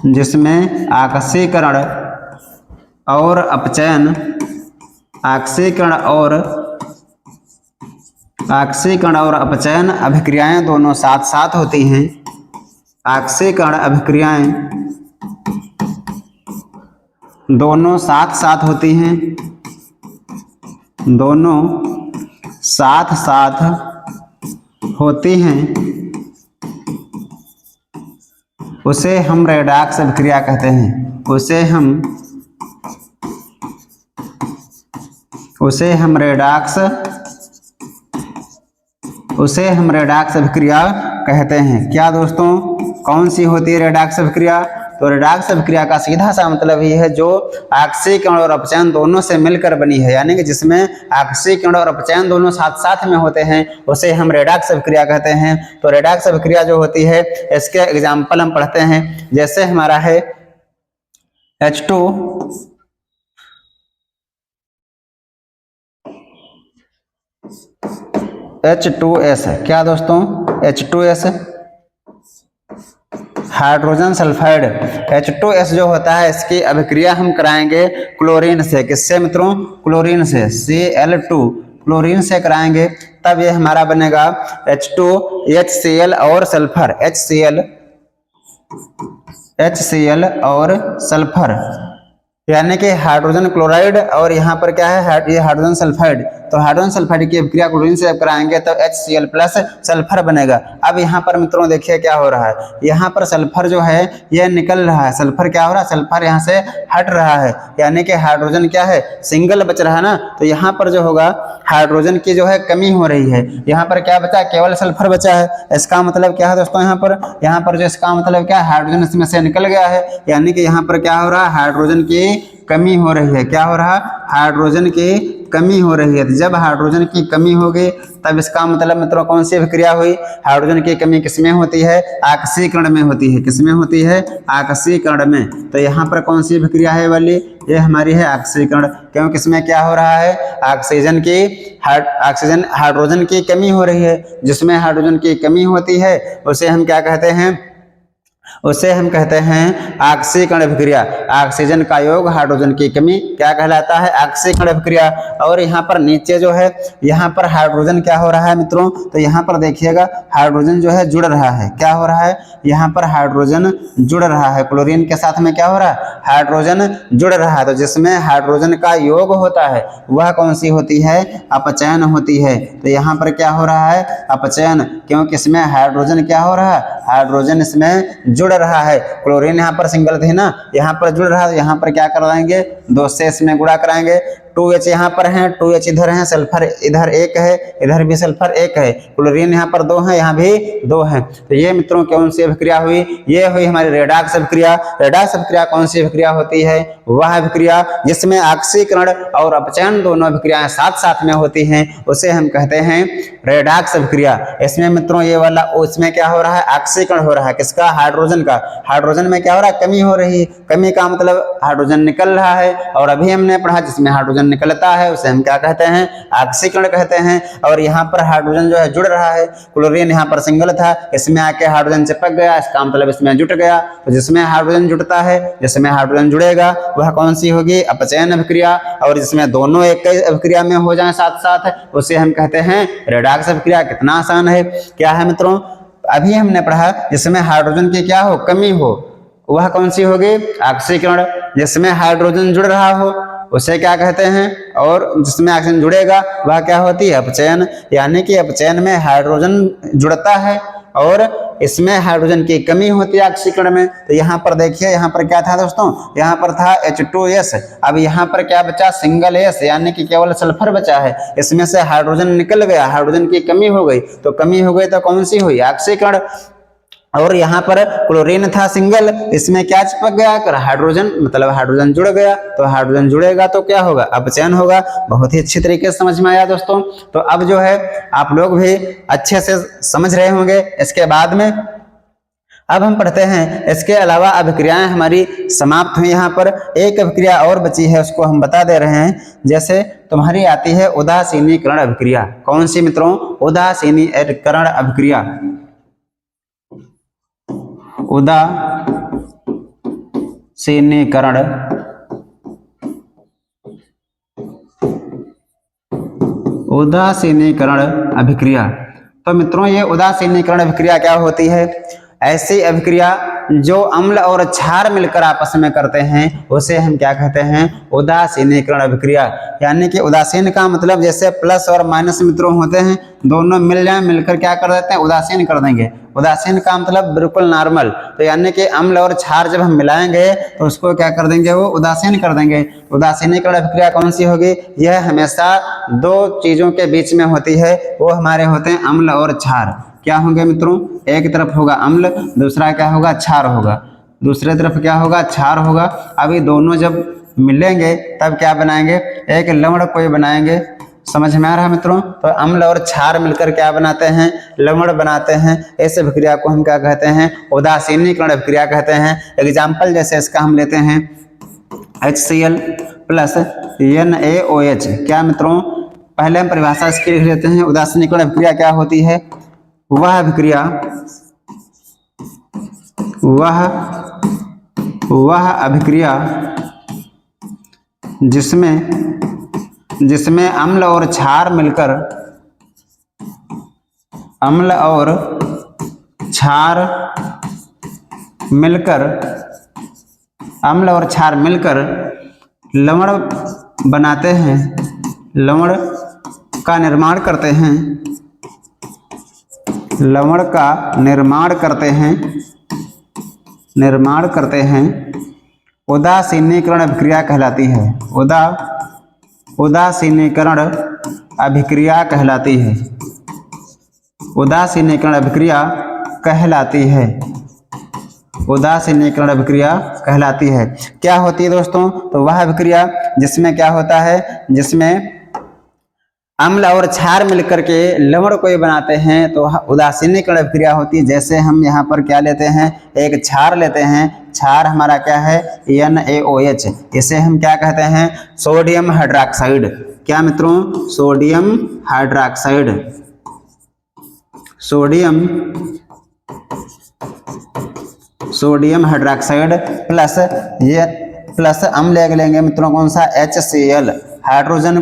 जिसमें ऑक्सीकरण और अपचयन अभिक्रियाएं दोनों साथ साथ होती हैं। ऑक्सीकरण अभिक्रियाएं दोनों साथ साथ होती हैं, दोनों साथ साथ होती हैं, उसे हम रेडॉक्स अभिक्रिया कहते हैं। उसे हम रेडॉक्स अभिक्रिया कहते हैं। क्या दोस्तों? कौन सी होती है रेडॉक्स अभिक्रिया? तो रेडॉक्स अभिक्रिया का सीधा सा मतलब ये है जो ऑक्सीकरण और अपचयन दोनों से मिलकर बनी है, यानी कि जिसमें ऑक्सीकरण और अपचयन दोनों साथ साथ में होते हैं उसे हम रेडॉक्स अभिक्रिया कहते हैं। तो रेडॉक्स अभिक्रिया जो होती है इसके एग्जाम्पल हम पढ़ते हैं। जैसे हमारा है H2 । H2S है। क्या दोस्तों? H2S hydrogen sulphide. H2S जो होता है इसकी अभिक्रिया हम कराएंगे क्लोरीन से। किससे मित्रों? क्लोरीन से। Cl2 क्लोरीन से कराएंगे तब ये हमारा बनेगा H2HCl और सल्फर। HCl और सल्फर यानी कि हाइड्रोजन क्लोराइड और यहाँ पर क्या है ये हाइड्रोजन सल्फाइड। तो हाइड्रोजन सल्फाइड की अभिक्रिया क्लोरीन से कराएंगे तो HCl प्लस सल्फर बनेगा। अब यहाँ पर मित्रों देखिए क्या हो रहा है, यहाँ पर सल्फर जो है ये निकल रहा है। सल्फर क्या हो रहा है? सल्फर यहाँ से हट रहा है यानी कि हाइड्रोजन क्या है? सिंगल बच रहा है ना। तो यहाँ पर जो होगा हाइड्रोजन की जो है कमी हो रही है। यहाँ पर क्या बचा? केवल सल्फर बचा है। इसका मतलब क्या है दोस्तों? यहाँ पर जो इसका मतलब क्या है? हाइड्रोजन इसमें से निकल गया है यानी कि यहाँ पर क्या हो रहा है? हाइड्रोजन की कमी हो रही है। क्या हो रहा है? हाइड्रोजन की कमी हो रही है। जब हाइड्रोजन की कमी होगी तब इसका मतलब मित्रों कौन सी अभिक्रिया हुई? हाइड्रोजन की कमी किसमें होती है? आकसीकरण में होती है। किसमें होती है? आकसीकरण में। तो यहाँ पर कौन सी अभिक्रिया है वाली? ये हमारी है आकसीकरण। क्योंकि इसमें क्या हो रहा है? ऑक्सीजन हाइड्रोजन की कमी हो रही है। जिसमें हाइड्रोजन की कमी होती है उसे हम क्या कहते हैं? उसे हम कहते हैं ऑक्सीकरण अभिक्रिया। ऑक्सीजन का योग हाइड्रोजन की कमी क्या कहलाता है? ऑक्सीकरण अभिक्रिया। और यहाँ पर नीचे जो है यहाँ पर हाइड्रोजन क्या हो रहा है मित्रों? तो यहाँ पर देखिएगा हाइड्रोजन जो है जुड़ रहा है। क्या हो रहा है? यहाँ पर हाइड्रोजन जुड़ रहा है। क्लोरीन के साथ में क्या हो रहा है? हाइड्रोजन जुड़ रहा है। तो जिसमें हाइड्रोजन का योग होता है वह कौन सी होती है? अपचयन होती है। तो यहाँ पर क्या हो रहा है? अपचयन। क्योंकि इसमें हाइड्रोजन क्या हो रहा है? हाइड्रोजन इसमें जुड़ रहा है। क्लोरीन यहाँ पर सिंगल थी ना, यहाँ पर जुड़ रहा है। यहाँ पर क्या कराएंगे? 2 से इसमें गुणा कराएंगे। 2H यहाँ पर है, 2H इधर है, सल्फर इधर 1 है, इधर भी सल्फर 1 है। क्लोरीन यहाँ पर 2 है, यहाँ भी 2 है। तो ये मित्रों कौन सी अभिक्रिया हुई? ये हुई हमारी रेडॉक्स अभिक्रिया। रेडॉक्स अभिक्रिया कौन सी अभिक्रिया होती है? वह अभिक्रिया जिसमें ऑक्सीकरण और अपचयन दोनों अभिक्रियाएं साथ साथ में होती हैं उसे हम कहते हैं रेडॉक्स अभिक्रिया। इसमें मित्रों ये वाला इसमें क्या हो रहा है? ऑक्सीकरण हो रहा है। किसका? हाइड्रोजन का। हाइड्रोजन में क्या हो रहा है? कमी हो रही है। कमी का मतलब हाइड्रोजन निकल रहा है। और अभी हमने पढ़ा जिसमें हाइड्रोजन निकलता है उसे हम क्या कहते हैं? ऑक्सीकरण कहते हैं। और यहाँ पर हाइड्रोजन जो है जुड़ रहा है। क्लोरीन यहाँ पर सिंगल था, इसमें आके हाइड्रोजन चिपक गया, इसका मतलब इसमें जुट गया। तो जिसमें हाइड्रोजन जुटता है, जिसमें हाइड्रोजन जुड़ेगा वह कौन सी होगी? अपचयन अभिक्रिया। और जिसमें दोनों एक ही अभिक्रिया में हो जाए साथ साथ उसे हम कहते हैं रेडॉक्स अभिक्रिया। कितना आसान है। क्या है मित्रों? अभी हमने पढ़ा जिसमें हाइड्रोजन की क्या हो? कमी हो, वह कौन सी होगी? ऑक्सीकरण। जिसमें हाइड्रोजन जुड़ रहा हो उसे क्या कहते हैं? और जिसमें ऑक्सीजन जुड़ेगा वह क्या होती है? अपचयन। यानी कि अपचयन में हाइड्रोजन जुड़ता है और इसमें हाइड्रोजन की कमी होती है ऑक्सीकरण में। तो यहाँ पर देखिए यहाँ पर क्या था दोस्तों? यहाँ पर था H2S। अब यहाँ पर क्या बचा? सिंगल S यानी कि केवल सल्फर बचा है। इसमें से हाइड्रोजन निकल गया, हाइड्रोजन की कमी हो गई। तो कमी हो गई तो कौन सी हुई? ऑक्सीकरण। और यहाँ पर क्लोरीन था सिंगल, इसमें क्या चिपक गया? कर हाइड्रोजन, मतलब हाइड्रोजन जुड़ गया। तो हाइड्रोजन जुड़ेगा तो क्या होगा? अपचयन होगा। बहुत ही अच्छी तरीके से समझ में आया दोस्तों। तो अब जो है आप लोग भी अच्छे से समझ रहे होंगे। इसके बाद में अब हम पढ़ते हैं इसके अलावा अभिक्रियाएं हमारी समाप्त हुई। यहाँ पर एक अभिक्रिया और बची है, उसको हम बता दे रहे हैं। जैसे तुम्हारी आती है उदासीनीकरण अभिक्रिया। कौन सी मित्रों? उदासीनीकरण अभिक्रिया। उदासीनीकरण अभिक्रिया। तो मित्रों ये उदासीनीकरण अभिक्रिया क्या होती है? ऐसी अभिक्रिया जो अम्ल और क्षार मिलकर आपस में करते हैं उसे हम क्या कहते हैं? उदासीनीकरण अभिक्रिया। यानी कि उदासीन का मतलब जैसे प्लस और माइनस मित्रों होते हैं, दोनों मिल जाए, मिलकर क्या कर देते हैं? उदासीन कर देंगे। उदासीन का मतलब बिल्कुल नॉर्मल। तो यानी कि अम्ल और क्षार जब हम मिलाएंगे तो उसको क्या कर देंगे? वो उदासीन कर देंगे। उदासीनीकरण अभिक्रिया कौन सी होगी? यह हमेशा 2 चीजों के बीच में होती है, वो हमारे होते हैं अम्ल और क्षार। क्या होंगे मित्रों? एक तरफ होगा अम्ल, दूसरा क्या होगा? क्षार होगा। दूसरे तरफ क्या होगा? क्षार होगा। अभी दोनों जब मिलेंगे तब क्या बनाएंगे? एक लवण कोई बनाएंगे। समझ में आ रहा है मित्रों? तो अम्ल और क्षार मिलकर क्या बनाते हैं? लवण बनाते हैं। इस अभिक्रिया को हम क्या कहते हैं? उदासीनीकरण अभिक्रिया कहते हैं। एग्जाम्पल जैसे इसका हम लेते हैं HCl प्लस NaOH। क्या मित्रों? पहले हम परिभाषा इसकी लिख लेते हैं। उदासीनीकरण अभिक्रिया क्या होती है? वह अभिक्रिया जिसमें अम्ल और क्षार मिलकर लवण बनाते हैं, लवण का निर्माण करते हैं, उदासीनीकरण अभिक्रिया कहलाती है। उदासीनीकरण अभिक्रिया कहलाती है। उदासीनीकरण अभिक्रिया कहलाती है। क्या होती है दोस्तों? तो वह अभिक्रिया जिसमें क्या होता है, जिसमें अम्ल और क्षार मिलकर के लवण को बनाते हैं, तो उदासीनीकरण अभिक्रिया होती है। जैसे हम यहाँ पर क्या लेते हैं, एक क्षार लेते हैं। क्षार हमारा क्या है? NaOH। इसे हम क्या कहते हैं? Sodium hydroxide. क्या मित्रों? सोडियम हाइड्रोक्साइड प्लस हम लेंगे मित्रों कौन सा? HCl, हाइड्रोजन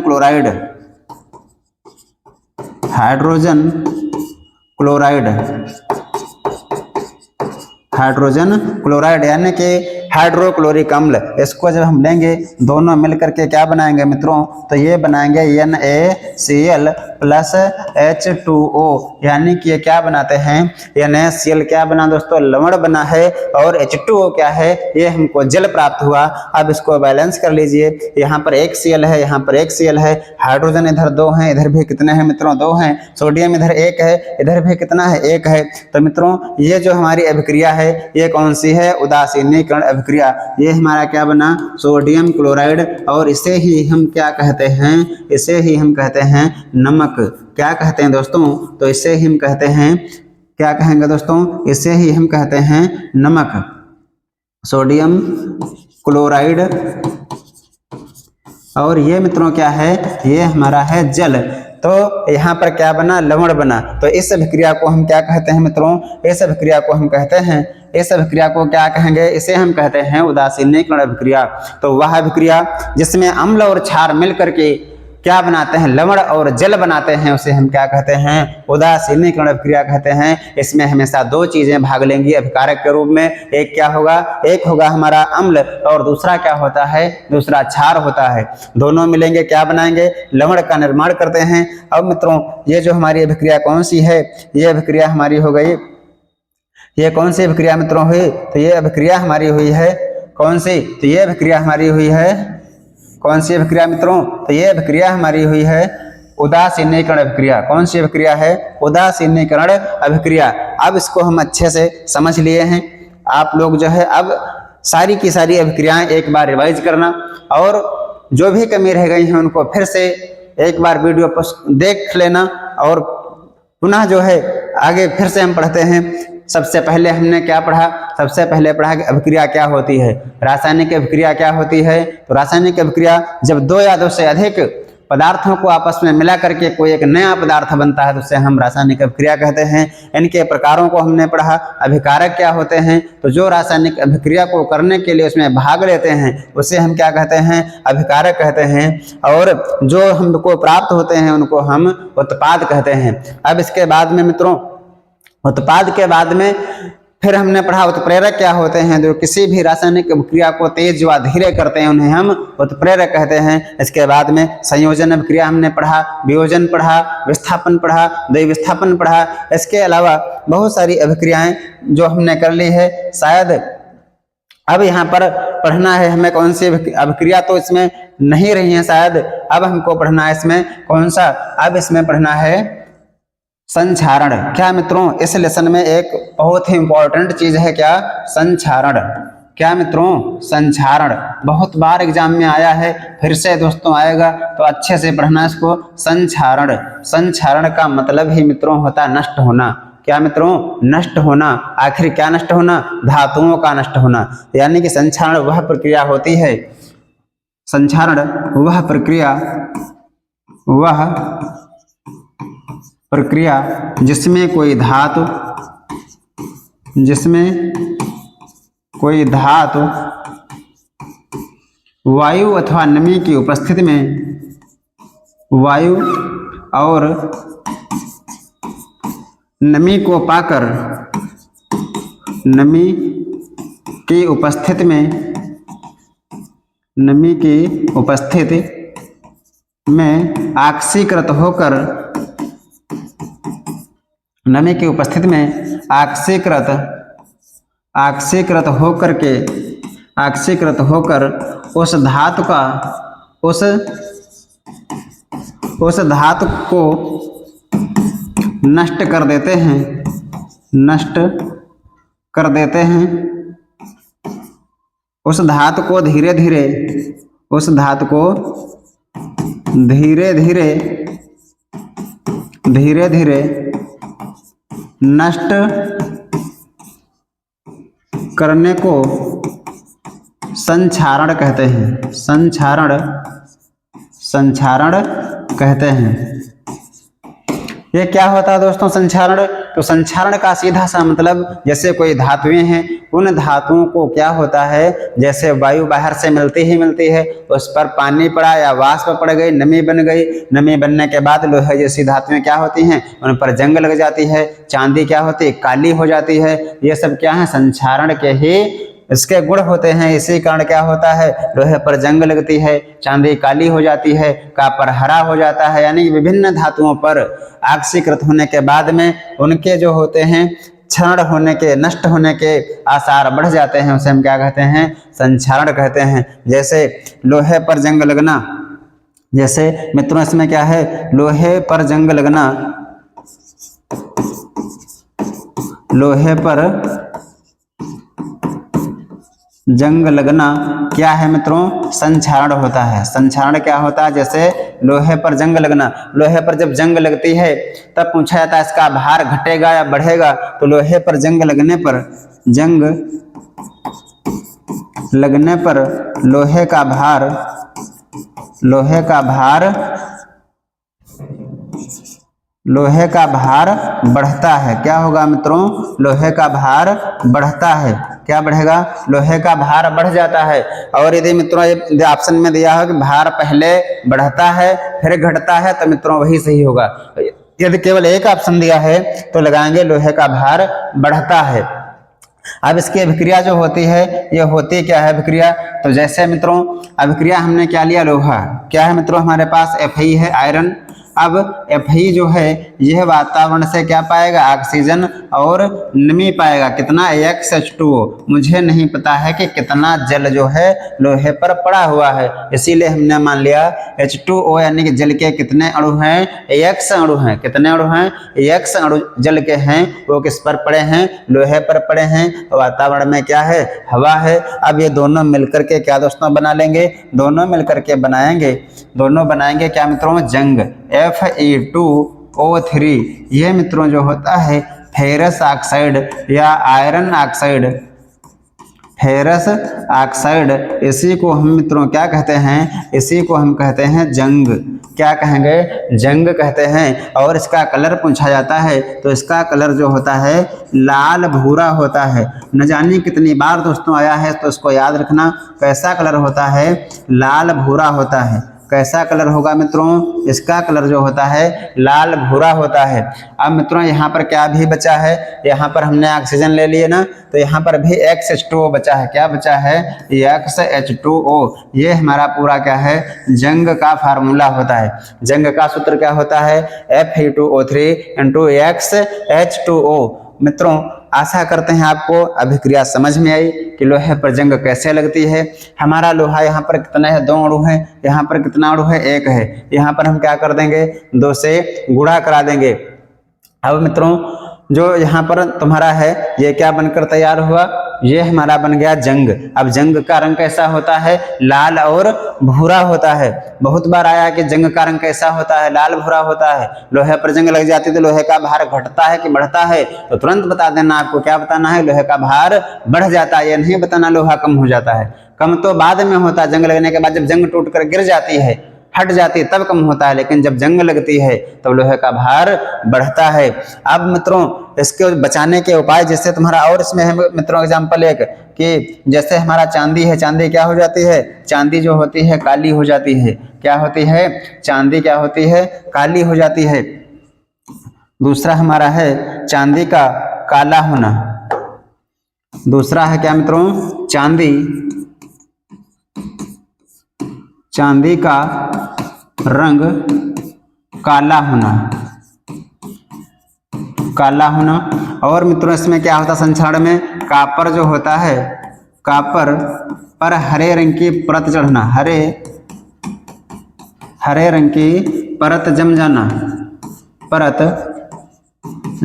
क्लोराइड यानी कि हाइड्रोक्लोरिक अम्ल। इसको जब हम लेंगे दोनों मिलकर के क्या बनाएंगे मित्रों? तो ये बनाएंगे NaCl प्लस H2O, यानी कि ये क्या बनाते हैं? NaCl क्या बना दोस्तों? लवण बना है। और H2O क्या है? ये हमको जल प्राप्त हुआ। अब इसको बैलेंस कर लीजिए। यहाँ पर एक Cl है, यहाँ पर एक Cl है, हाइड्रोजन इधर 2 हैं, इधर भी कितने हैं मित्रों? 2 हैं। सोडियम इधर 1 है, इधर भी कितना है? 1 है। तो मित्रों ये जो हमारी अभिक्रिया है ये कौन सी है? उदासीनीकरण अभिक्रिया। ये हमारा क्या बना? Sodium chloride. और इसे ही हम क्या कहते हैं? इसे ही हम कहते हैं नमक। क्या कहते हैं दोस्तों? तो इसे ही हम कहते हैं, क्या कहेंगे दोस्तों? इसे ही हम कहते हैं नमक, सोडियम क्लोराइड। और ये मित्रों क्या है? ये हमारा है जल। तो यहाँ पर क्या बना? लवण बना। तो इस अभिक्रिया को हम क्या कहते हैं मित्रों? इस अभिक्रिया को हम कहते हैं, इस अभिक्रिया को क्या कहेंगे? इसे हम कहते हैं उदासीनीकरण अभिक्रिया। तो वह अभिक्रिया जिसमें अम्ल और क्षार मिलकर के क्या बनाते हैं? लवण और जल बनाते हैं, उसे हम क्या कहते हैं? उदासीनीकरण अभिक्रिया कहते हैं। इसमें हमेशा 2 चीजें भाग लेंगी अभिकारक के रूप में। एक क्या होगा? एक होगा हमारा अम्ल, और दूसरा क्या होता है? दूसरा क्षार होता है। दोनों मिलेंगे क्या बनाएंगे? लवण का निर्माण करते हैं। अब मित्रों ये जो हमारी अभिक्रिया कौन सी है? ये अभिक्रिया हमारी हो गई, ये कौन सी अभिक्रिया मित्रों हुई? तो ये अभिक्रिया हमारी हुई है कौन सी? तो ये अभिक्रिया हमारी हुई है कौन सी अभिक्रिया मित्रों? तो ये अभिक्रिया हमारी हुई है उदासीनीकरण अभिक्रिया। कौन सी अभिक्रिया है? उदासीनीकरण अभिक्रिया। अब इसको हम अच्छे से समझ लिए हैं। आप लोग जो है अब सारी की सारी अभिक्रियाएं एक बार रिवाइज करना, और जो भी कमी रह गई हैं उनको फिर से एक बार वीडियो पर देख लेना, और पुनः जो है आगे फिर से हम पढ़ते हैं। सबसे पहले हमने क्या पढ़ा? सबसे पहले पढ़ा कि अभिक्रिया क्या होती है। रासायनिक अभिक्रिया क्या होती है? तो रासायनिक अभिक्रिया जब 2 या 2 से अधिक पदार्थों को आपस में मिला करके कोई एक नया पदार्थ बनता है तो उसे हम रासायनिक अभिक्रिया कहते हैं। इनके प्रकारों को हमने पढ़ा। अभिकारक क्या होते हैं? तो जो रासायनिक अभिक्रिया को करने के लिए उसमें भाग लेते हैं उसे हम क्या कहते हैं? अभिकारक कहते हैं। और जो हमको प्राप्त होते हैं उनको हम उत्पाद कहते हैं। अब इसके बाद में मित्रों, उत्पाद के बाद में फिर हमने पढ़ा उत्प्रेरक क्या होते हैं। जो किसी भी रासायनिक अभिक्रिया को तेज व धीरे करते हैं उन्हें हम उत्प्रेरक कहते हैं। इसके बाद में संयोजन अभिक्रिया हमने पढ़ा, वियोजन पढ़ा, विस्थापन पढ़ा, द्विविस्थापन पढ़ा। इसके अलावा बहुत सारी अभिक्रियाएं जो हमने कर ली है। शायद अब यहाँ पर पढ़ना है हमें कौन सी अभिक्रिया, तो इसमें नहीं रही है शायद। अब हमको पढ़ना है इसमें कौन सा? अब इसमें पढ़ना है संक्षारण। क्या मित्रों? इस लेसन में एक बहुत ही इंपॉर्टेंट चीज है क्या? संक्षारण। क्या मित्रों? संक्षारण बहुत बार एग्जाम में आया है, फिर से दोस्तों आएगा, तो अच्छे से पढ़ना इसको। संक्षारण, संक्षारण का मतलब ही मित्रों होता है नष्ट होना। क्या मित्रों? नष्ट होना। आखिर क्या नष्ट होना? धातुओं का नष्ट होना। यानी कि संक्षारण वह प्रक्रिया होती है, संक्षारण वह प्रक्रिया वह प्रक्रिया जिसमें कोई धातु वायु अथवा नमी की उपस्थिति में वायु और नमी को पाकर नमी की उपस्थिति में आक्सीकृत होकर उस धातु को नष्ट कर देते हैं उस धातु को धीरे धीरे नष्ट करने को संक्षारण कहते हैं। ये क्या होता है दोस्तों संक्षारण? तो संक्षारण का सीधा सा मतलब, जैसे कोई धातुएं हैं, उन धातुओं को क्या होता है, जैसे वायु बाहर से मिलती है, उस पर पानी पड़ा या वाष्प पड़ गई, नमी बन गई, नमी बनने के बाद लोहे जैसी धातुएं क्या होती हैं, उन पर जंग लग जाती है, चांदी क्या होती है, काली हो जाती है। ये सब क्या है, संक्षारण के ही इसके गुण होते हैं। इसी कारण क्या होता है, लोहे पर जंग लगती है, चांदी काली हो जाती है, कापर हरा हो जाता है। यानी विभिन्न धातुओं पर आक्सीकृत होने के बाद में उनके जो होते हैं क्षरण होने के, नष्ट होने के आसार बढ़ जाते हैं। उसे हम क्या कहते हैं, संक्षारण कहते हैं। जैसे लोहे पर जंग लगना, जैसे मित्रों इसमें क्या है, लोहे पर जंग लगना, लोहे पर जंग लगना क्या है मित्रों, संक्षारण होता है। संक्षारण क्या होता है, जैसे लोहे पर जंग लगना, लोहे पर जब जंग लगती है तब पूछा जाता है इसका भार घटेगा या बढ़ेगा। तो लोहे पर जंग लगने पर लोहे का भार बढ़ता है। क्या होगा मित्रों, लोहे का भार बढ़ता है। क्या बढ़ेगा, लोहे का भार बढ़ जाता है। और यदि मित्रों ये ऑप्शन में दिया हो कि भार पहले बढ़ता है फिर घटता है, तो मित्रों वही सही होगा। यदि केवल एक ऑप्शन दिया है तो लगाएंगे लोहे का भार बढ़ता है। अब इसकी अभिक्रिया जो होती है, ये होती क्या है अभिक्रिया, तो जैसे मित्रों अभिक्रिया हमने क्या लिया, लोहा, क्या है मित्रों हमारे पास Fe है, आयरन। अब Fe जो है यह वातावरण से क्या पाएगा, ऑक्सीजन और नमी पाएगा। कितना, H2O। मुझे नहीं पता है कि कितना जल जो है लोहे पर पड़ा हुआ है, इसीलिए हमने मान लिया H2O, यानी कि जल के कितने अणु हैं, X अणु हैं। कितने अणु हैं, X अणु जल के हैं। वो किस पर पड़े हैं, लोहे पर पड़े हैं। वातावरण में क्या है, हवा है। अब ये दोनों मिलकर के क्या दोस्तों बना लेंगे, दोनों मिलकर के बनाएंगे क्या मित्रों, जंग, Fe2O3। ये मित्रों जो होता है फेरस ऑक्साइड या आयरन ऑक्साइड, फेरस ऑक्साइड, इसी को हम मित्रों क्या कहते हैं, इसी को हम कहते हैं जंग। क्या कहेंगे, जंग कहते हैं। और इसका कलर पूछा जाता है तो इसका कलर जो होता है लाल भूरा होता है। न जाने कितनी बार दोस्तों आया है, तो इसको याद रखना। कैसा कलर होता है, लाल भूरा होता है। कैसा कलर होगा मित्रों, इसका कलर जो होता है लाल भूरा होता है। अब मित्रों यहाँ पर क्या भी बचा है, यहाँ पर हमने ऑक्सीजन ले लिए ना, तो यहाँ पर भी XH2O बचा है। क्या बचा है, XH2O। ये हमारा पूरा क्या है, जंग का फार्मूला होता है। जंग का सूत्र क्या होता है, Fe2O3 × XH2O। मित्रों आशा करते हैं आपको अभिक्रिया समझ में आई कि लोहे पर जंग कैसे लगती है। हमारा लोहा यहाँ पर कितना है, 2 अणु है। यहाँ पर कितना अणु है, 1 है। यहाँ पर हम क्या कर देंगे, 2 से गुणा करा देंगे। अब मित्रों जो यहाँ पर तुम्हारा है, ये क्या बनकर तैयार हुआ, ये हमारा बन गया जंग। अब जंग का रंग कैसा होता है, लाल और भूरा होता है। बहुत बार आया कि जंग का रंग कैसा होता है, लाल भूरा होता है। लोहे पर जंग लग जाती है तो लोहे का भार घटता है कि बढ़ता है, तो तुरंत बता देना। आपको क्या बताना है, लोहे का भार बढ़ जाता है। ये नहीं बताना लोहा कम हो जाता है। कम तो बाद में होता है, जंग लगने के बाद जब जंग टूट कर गिर जाती है फट जाती है तब कम होता है, लेकिन जब जंग लगती है तब लोहे का भार बढ़ता है। अब मित्रों इसके बचाने के उपाय, जैसे तुम्हारा और इसमें है मित्रों एग्जाम्पल एक कि जैसे हमारा चांदी है, चांदी क्या हो जाती है, चांदी जो होती है काली हो जाती है। क्या होती है, चांदी क्या होती है, काली हो जाती है। दूसरा हमारा है चांदी का काला होना। दूसरा है क्या मित्रों, चांदी का रंग काला होना, काला होना। और मित्रों इसमें क्या होता है, संक्षारण में कापर जो होता है, कापर पर हरे रंग की परत चढ़ना, हरे रंग की परत जम जाना, परत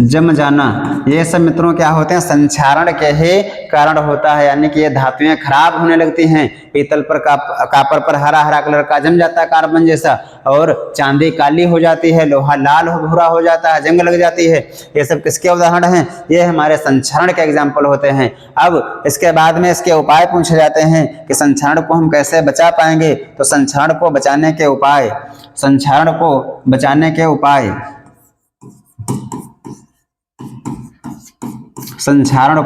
जम जाना। ये सब मित्रों क्या होते हैं, संक्षारण के ही कारण होता है, यानी कि ये धातुएं खराब होने लगती हैं। पीतल पर कापर पर हरा हरा कलर का जम जाता है कार्बन जैसा, और चांदी काली हो जाती है, लोहा लाल भूरा हो जाता है, जंग लग जाती है। ये सब किसके उदाहरण हैं, ये हमारे संक्षारण के एग्जाम्पल होते हैं। अब इसके बाद में इसके उपाय पूछे जाते हैं कि संक्षारण को हम कैसे बचा पाएंगे। तो संक्षारण को बचाने के उपाय, संक्षारण को बचाने के उपाय, संक्षारण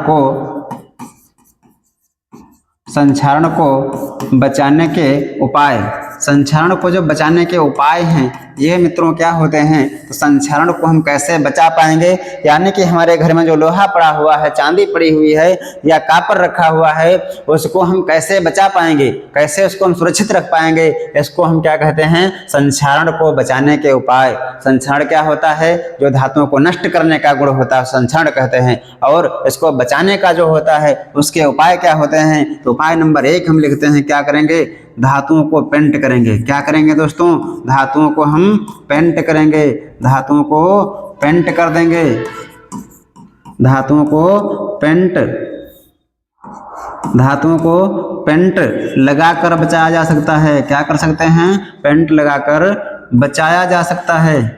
को बचाने के उपाय, संक्षारण को जो बचाने के उपाय हैं ये मित्रों क्या होते हैं। तो संक्षारण को हम कैसे बचा पाएंगे, यानी कि हमारे घर में जो लोहा पड़ा हुआ है, चांदी पड़ी हुई है या कापर रखा हुआ है, उसको हम कैसे बचा पाएंगे, कैसे उसको हम सुरक्षित रख पाएंगे, इसको हम क्या कहते हैं, संक्षारण को बचाने के उपाय। संक्षारण क्या होता है, जो धातुओं को नष्ट करने का गुण होता है संक्षारण कहते हैं, और इसको बचाने का जो होता है उसके उपाय क्या होते हैं। तो उपाय नंबर 1 हम लिखते हैं, क्या करेंगे, धातुओं को पेंट करेंगे। क्या करेंगे दोस्तों, धातुओं को हम पेंट करेंगे, धातुओं को पेंट कर देंगे, धातुओं को पेंट लगाकर बचाया जा सकता है। क्या कर सकते हैं, पेंट लगाकर बचाया जा सकता है,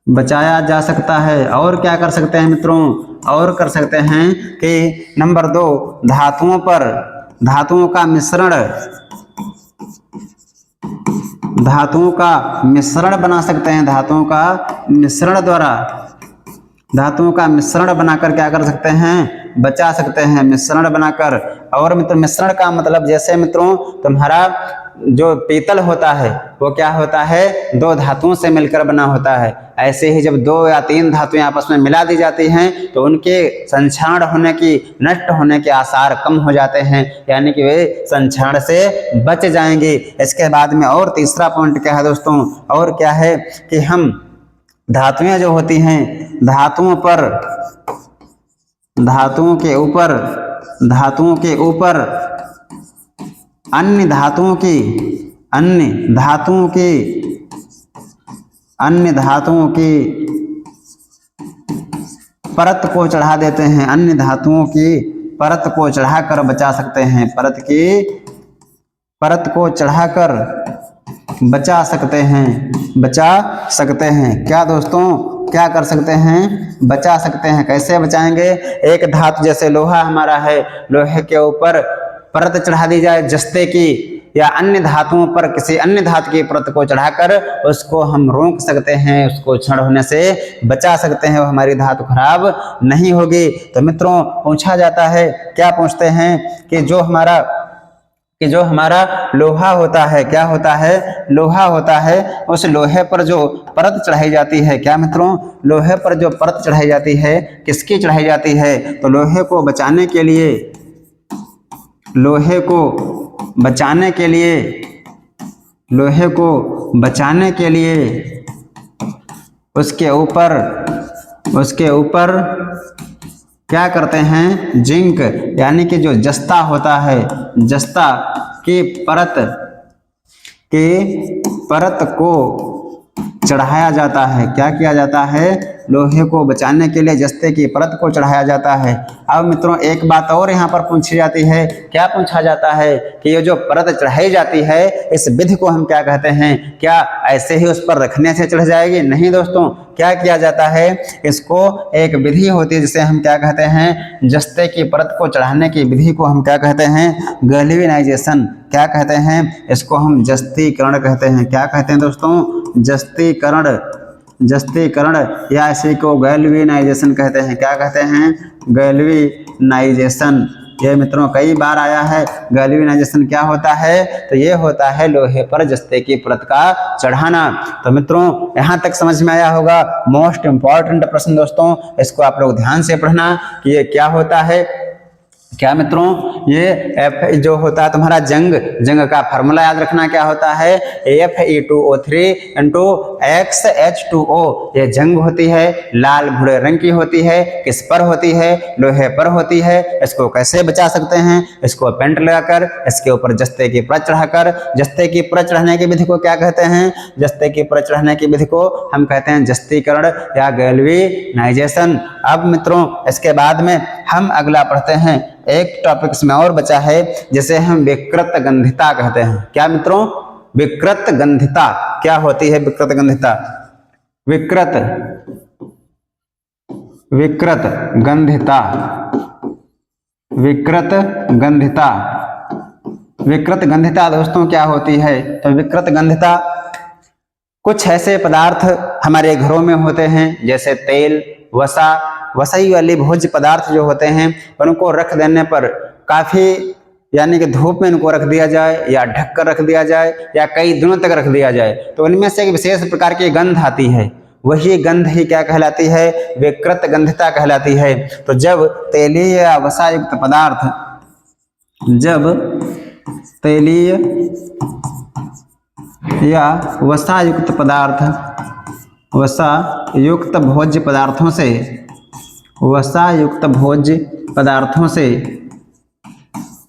बचाया जा सकता है। और क्या कर सकते हैं मित्रों, और कर सकते हैं कि नंबर 2 धातुओं का मिश्रण बना सकते हैं, धातुओं का मिश्रण द्वारा, धातुओं का मिश्रण बनाकर क्या कर सकते हैं, बचा सकते हैं, मिश्रण बनाकर। और मित्र मिश्रण का मतलब जैसे मित्रों तुम्हारा जो पीतल होता है वो क्या होता है, 2 धातुओं से मिलकर बना होता है। ऐसे ही जब 2 या 3 धातुएं आपस में मिला दी जाती हैं तो उनके संक्षारण होने की, नष्ट होने के आसार कम हो जाते हैं, यानी कि वे संक्षारण से बच जाएंगे। इसके बाद में और तीसरा पॉइंट क्या है दोस्तों, और क्या है कि हम धातुएं जो होती हैं, धातुओं के ऊपर अन्य धातुओं की परत को चढ़ा देते हैं, अन्य धातुओं की परत को चढ़ाकर बचा सकते हैं, परत को चढ़ाकर बचा सकते हैं। क्या दोस्तों, क्या कर सकते हैं, बचा सकते हैं। कैसे बचाएंगे, एक धातु जैसे लोहा हमारा है, लोहे के ऊपर परत चढ़ा दी जाए जस्ते की, या अन्य धातुओं पर किसी अन्य धातु की परत को चढ़ाकर उसको हम रोक सकते हैं, उसको क्षण होने से बचा सकते हैं, वो हमारी धातु खराब नहीं होगी। तो मित्रों पूछा जाता है, क्या पूछते हैं कि जो हमारा लोहा होता है, क्या होता है, लोहा होता है, उस लोहे पर जो परत चढ़ाई जाती है, क्या मित्रों, लोहे पर जो परत चढ़ाई जाती है किसकी चढ़ाई जाती है। तो लोहे को बचाने के लिए उसके ऊपर क्या करते हैं, जिंक, यानी कि जो जस्ता होता है, जस्ता की परत को चढ़ाया जाता है। क्या किया जाता है, लोहे को बचाने के लिए जस्ते की परत को चढ़ाया जाता है। अब मित्रों एक बात और यहाँ पर पूछी जाती है, क्या पूछा जाता है कि ये जो परत चढ़ाई जाती है इस विधि को हम क्या कहते हैं, क्या ऐसे ही उस पर रखने से चढ़ जाएगी। नहीं दोस्तों, क्या किया जाता है, इसको एक विधि होती है जिसे हम क्या कहते हैं, जस्ते की परत को चढ़ाने की विधि को हम क्या कहते हैं, गैल्वेनाइजेशन। क्या कहते हैं, इसको हम जस्तीकरण कहते हैं। क्या कहते हैं दोस्तों, जस्तीकरण, जस्तीकरण या इसी को गैल्वेनाइजेशन कहते हैं। क्या कहते हैं, गैल्वेनाइजेशन। ये मित्रों कई बार आया है। गैल्वेनाइजेशन क्या होता है, तो ये होता है लोहे पर जस्ते की परत का चढ़ाना। तो मित्रों यहाँ तक समझ में आया होगा। मोस्ट इंपॉर्टेंट प्रश्न दोस्तों, इसको आप लोग ध्यान से पढ़ना कि ये क्या होता है। क्या मित्रों, ये F जो होता है तुम्हारा जंग का फार्मूला याद रखना क्या होता है, Fe2O3 इंटू XH2O। ये जंग होती है, लाल भूरे रंग की होती है। किस पर होती है, लोहे पर होती है। इसको कैसे बचा सकते हैं, इसको पेंट लगाकर इसके ऊपर जस्ते की परत चढ़ाकर। जस्ते की परत चढ़ाने की विधि को क्या कहते हैं, जस्ते की परत चढ़ाने की विधि को हम कहते हैं जस्तीकरण या गैल्वेनाइजेशन। अब मित्रों इसके बाद में हम अगला पढ़ते हैं। एक टॉपिक इसमें और बचा है जिसे हम विकृत गंधिता कहते हैं। क्या मित्रों, विकृत गंधिता क्या होती है, विकृत गंधिता, विकृत गंधिता, विकृत गंधिता, विकृत गंधिता दोस्तों क्या होती है, तो विकृत गंधिता कुछ ऐसे पदार्थ हमारे घरों में होते हैं जैसे तेल, वसा, वसाई वाले भोज्य पदार्थ जो होते हैं उनको रख देने पर काफी यानी कि धूप में इनको रख दिया जाए या ढक कर रख दिया जाए या कई दिनों तक रख दिया जाए तो उनमें से एक विशेष प्रकार की गंध आती है। वही गंध ही क्या कहलाती है, विकृत गंधिता कहलाती है। तो जब तेलीय या वसायुक्त पदार्थ, जब तेलीय या वसायुक्त पदार्थ, वसायुक्त भोज्य पदार्थों से, वसायुक्त भोज्य पदार्थों से,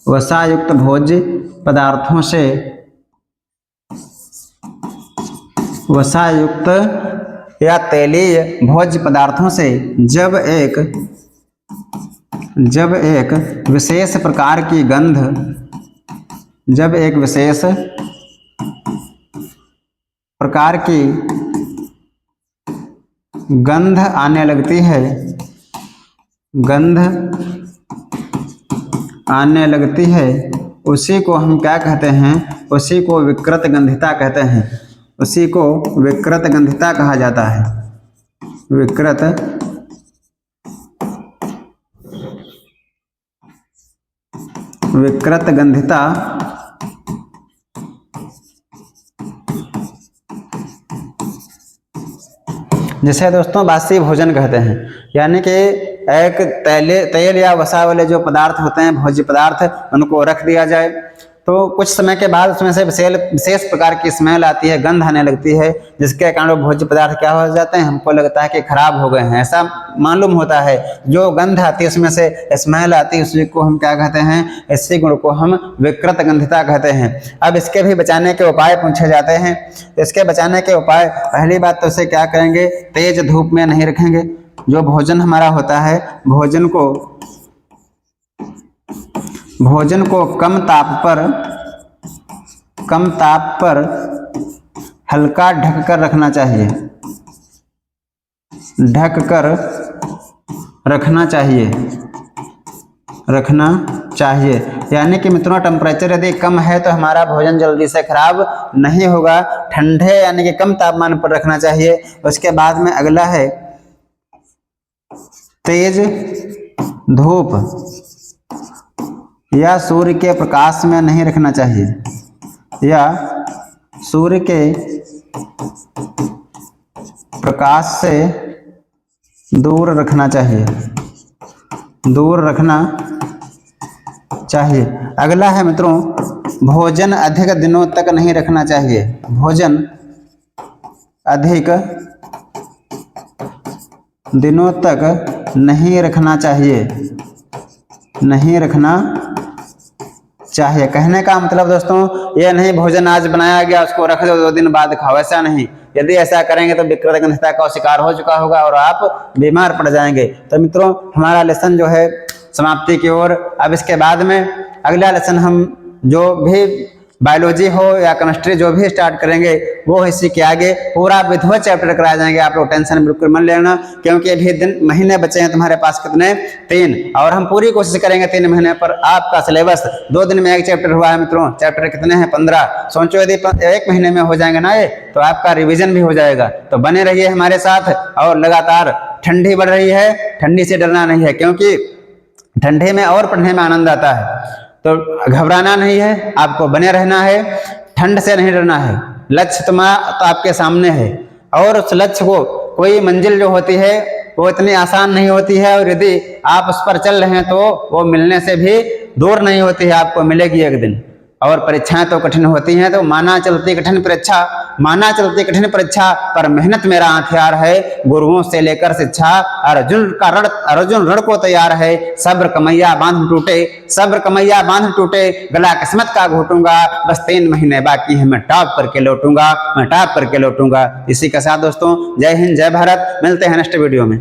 वसायुक्त भोज्य पदार्थों से, वसायुक्त या तेलीय भोज्य पदार्थों से जब एक विशेष प्रकार की गंध, जब एक विशेष प्रकार की गंध आने लगती है, गंध आने लगती है, उसी को हम क्या कहते हैं, उसी को विकृत गंधिता कहते हैं। उसी को विकृत गंधिता कहा जाता है। विकृत गंधिता जिसे दोस्तों बासी भोजन कहते हैं। यानी कि एक तेल या वसा वाले जो पदार्थ होते हैं, भोज्य पदार्थ, उनको रख दिया जाए तो कुछ समय के बाद उसमें से विशेष प्रकार की स्मेल आती है, गंध आने लगती है, जिसके कारण वो भोज्य पदार्थ क्या हो जाते हैं, हमको लगता है कि खराब हो गए हैं, ऐसा मालूम होता है। जो गंध आती है उसमें से स्मेल आती है, उसी को हम क्या कहते हैं, इसी गुण को हम विकृत गंधिता कहते हैं। अब इसके भी बचाने के उपाय पूछे जाते हैं। इसके बचाने के उपाय, पहली बात तो इसे क्या करेंगे, तेज धूप में नहीं रखेंगे। जो भोजन हमारा होता है, भोजन को कम ताप पर हल्का ढक कर रखना चाहिए, ढक कर रखना चाहिए। यानी कि मित्रों टेम्परेचर यदि कम है तो हमारा भोजन जल्दी से खराब नहीं होगा। ठंडे यानी कि कम तापमान पर रखना चाहिए। उसके बाद में अगला है तेज धूप या सूर्य के प्रकाश में नहीं रखना चाहिए, या सूर्य के प्रकाश से दूर रखना चाहिए, अगला है मित्रों, भोजन अधिक दिनों तक नहीं रखना चाहिए। भोजन अधिक दिनों तक नहीं रखना चाहिए। कहने का मतलब दोस्तों ये नहीं भोजन आज बनाया गया उसको रख दो 2 दिन बाद खाओ, ऐसा नहीं। यदि ऐसा करेंगे तो विकृत गंधिता का शिकार हो चुका होगा और आप बीमार पड़ जाएंगे। तो मित्रों हमारा लेसन जो है समाप्ति की ओर। अब इसके बाद में अगला लेसन हम जो भी बायोलॉजी हो या केमिस्ट्री जो भी स्टार्ट करेंगे वो इसी के आगे पूरा विधिवत चैप्टर कराए जाएंगे। आप लोग टेंशन बिल्कुल मत लेना, क्योंकि अभी महीने बचे हैं तुम्हारे पास, कितने 3, और हम पूरी कोशिश करेंगे 3 महीने पर आपका सिलेबस 2 दिन में 1 चैप्टर हुआ है मित्रों। चैप्टर कितने हैं? 15। सोचो यदि 1 महीने में हो जाएंगे ना ये, तो आपका रिविजन भी हो जाएगा। तो बने रहिए हमारे साथ, और लगातार ठंडी बढ़ रही है, ठंडी से डरना नहीं है, क्योंकि ठंडे में और पढ़ने में आनंद आता है। तो घबराना नहीं है, आपको बने रहना है, ठंड से नहीं डरना है। लक्ष्य तुम्हारा तो आपके सामने है, और उस लक्ष्य को, कोई मंजिल जो होती है वो इतनी आसान नहीं होती है, और यदि आप उस पर चल रहे हैं तो वो मिलने से भी दूर नहीं होती है, आपको मिलेगी एक दिन। और परीक्षाएं तो कठिन होती हैं, तो माना चलती कठिन परीक्षा, माना चलती कठिन परीक्षा, पर मेहनत मेरा हथियार है, गुरुओं से लेकर शिक्षा, अर्जुन रण को तैयार है। सब्र कमैया बांध टूटे, सब्र कमैया बांध टूटे, गला किस्मत का घोटूंगा, बस 3 महीने बाकी है, मैं टॉप करके लौटूंगा, मैं टॉप करके लौटूंगा। इसी के साथ दोस्तों, जय हिंद, जय भारत, मिलते हैं नेक्स्ट वीडियो में।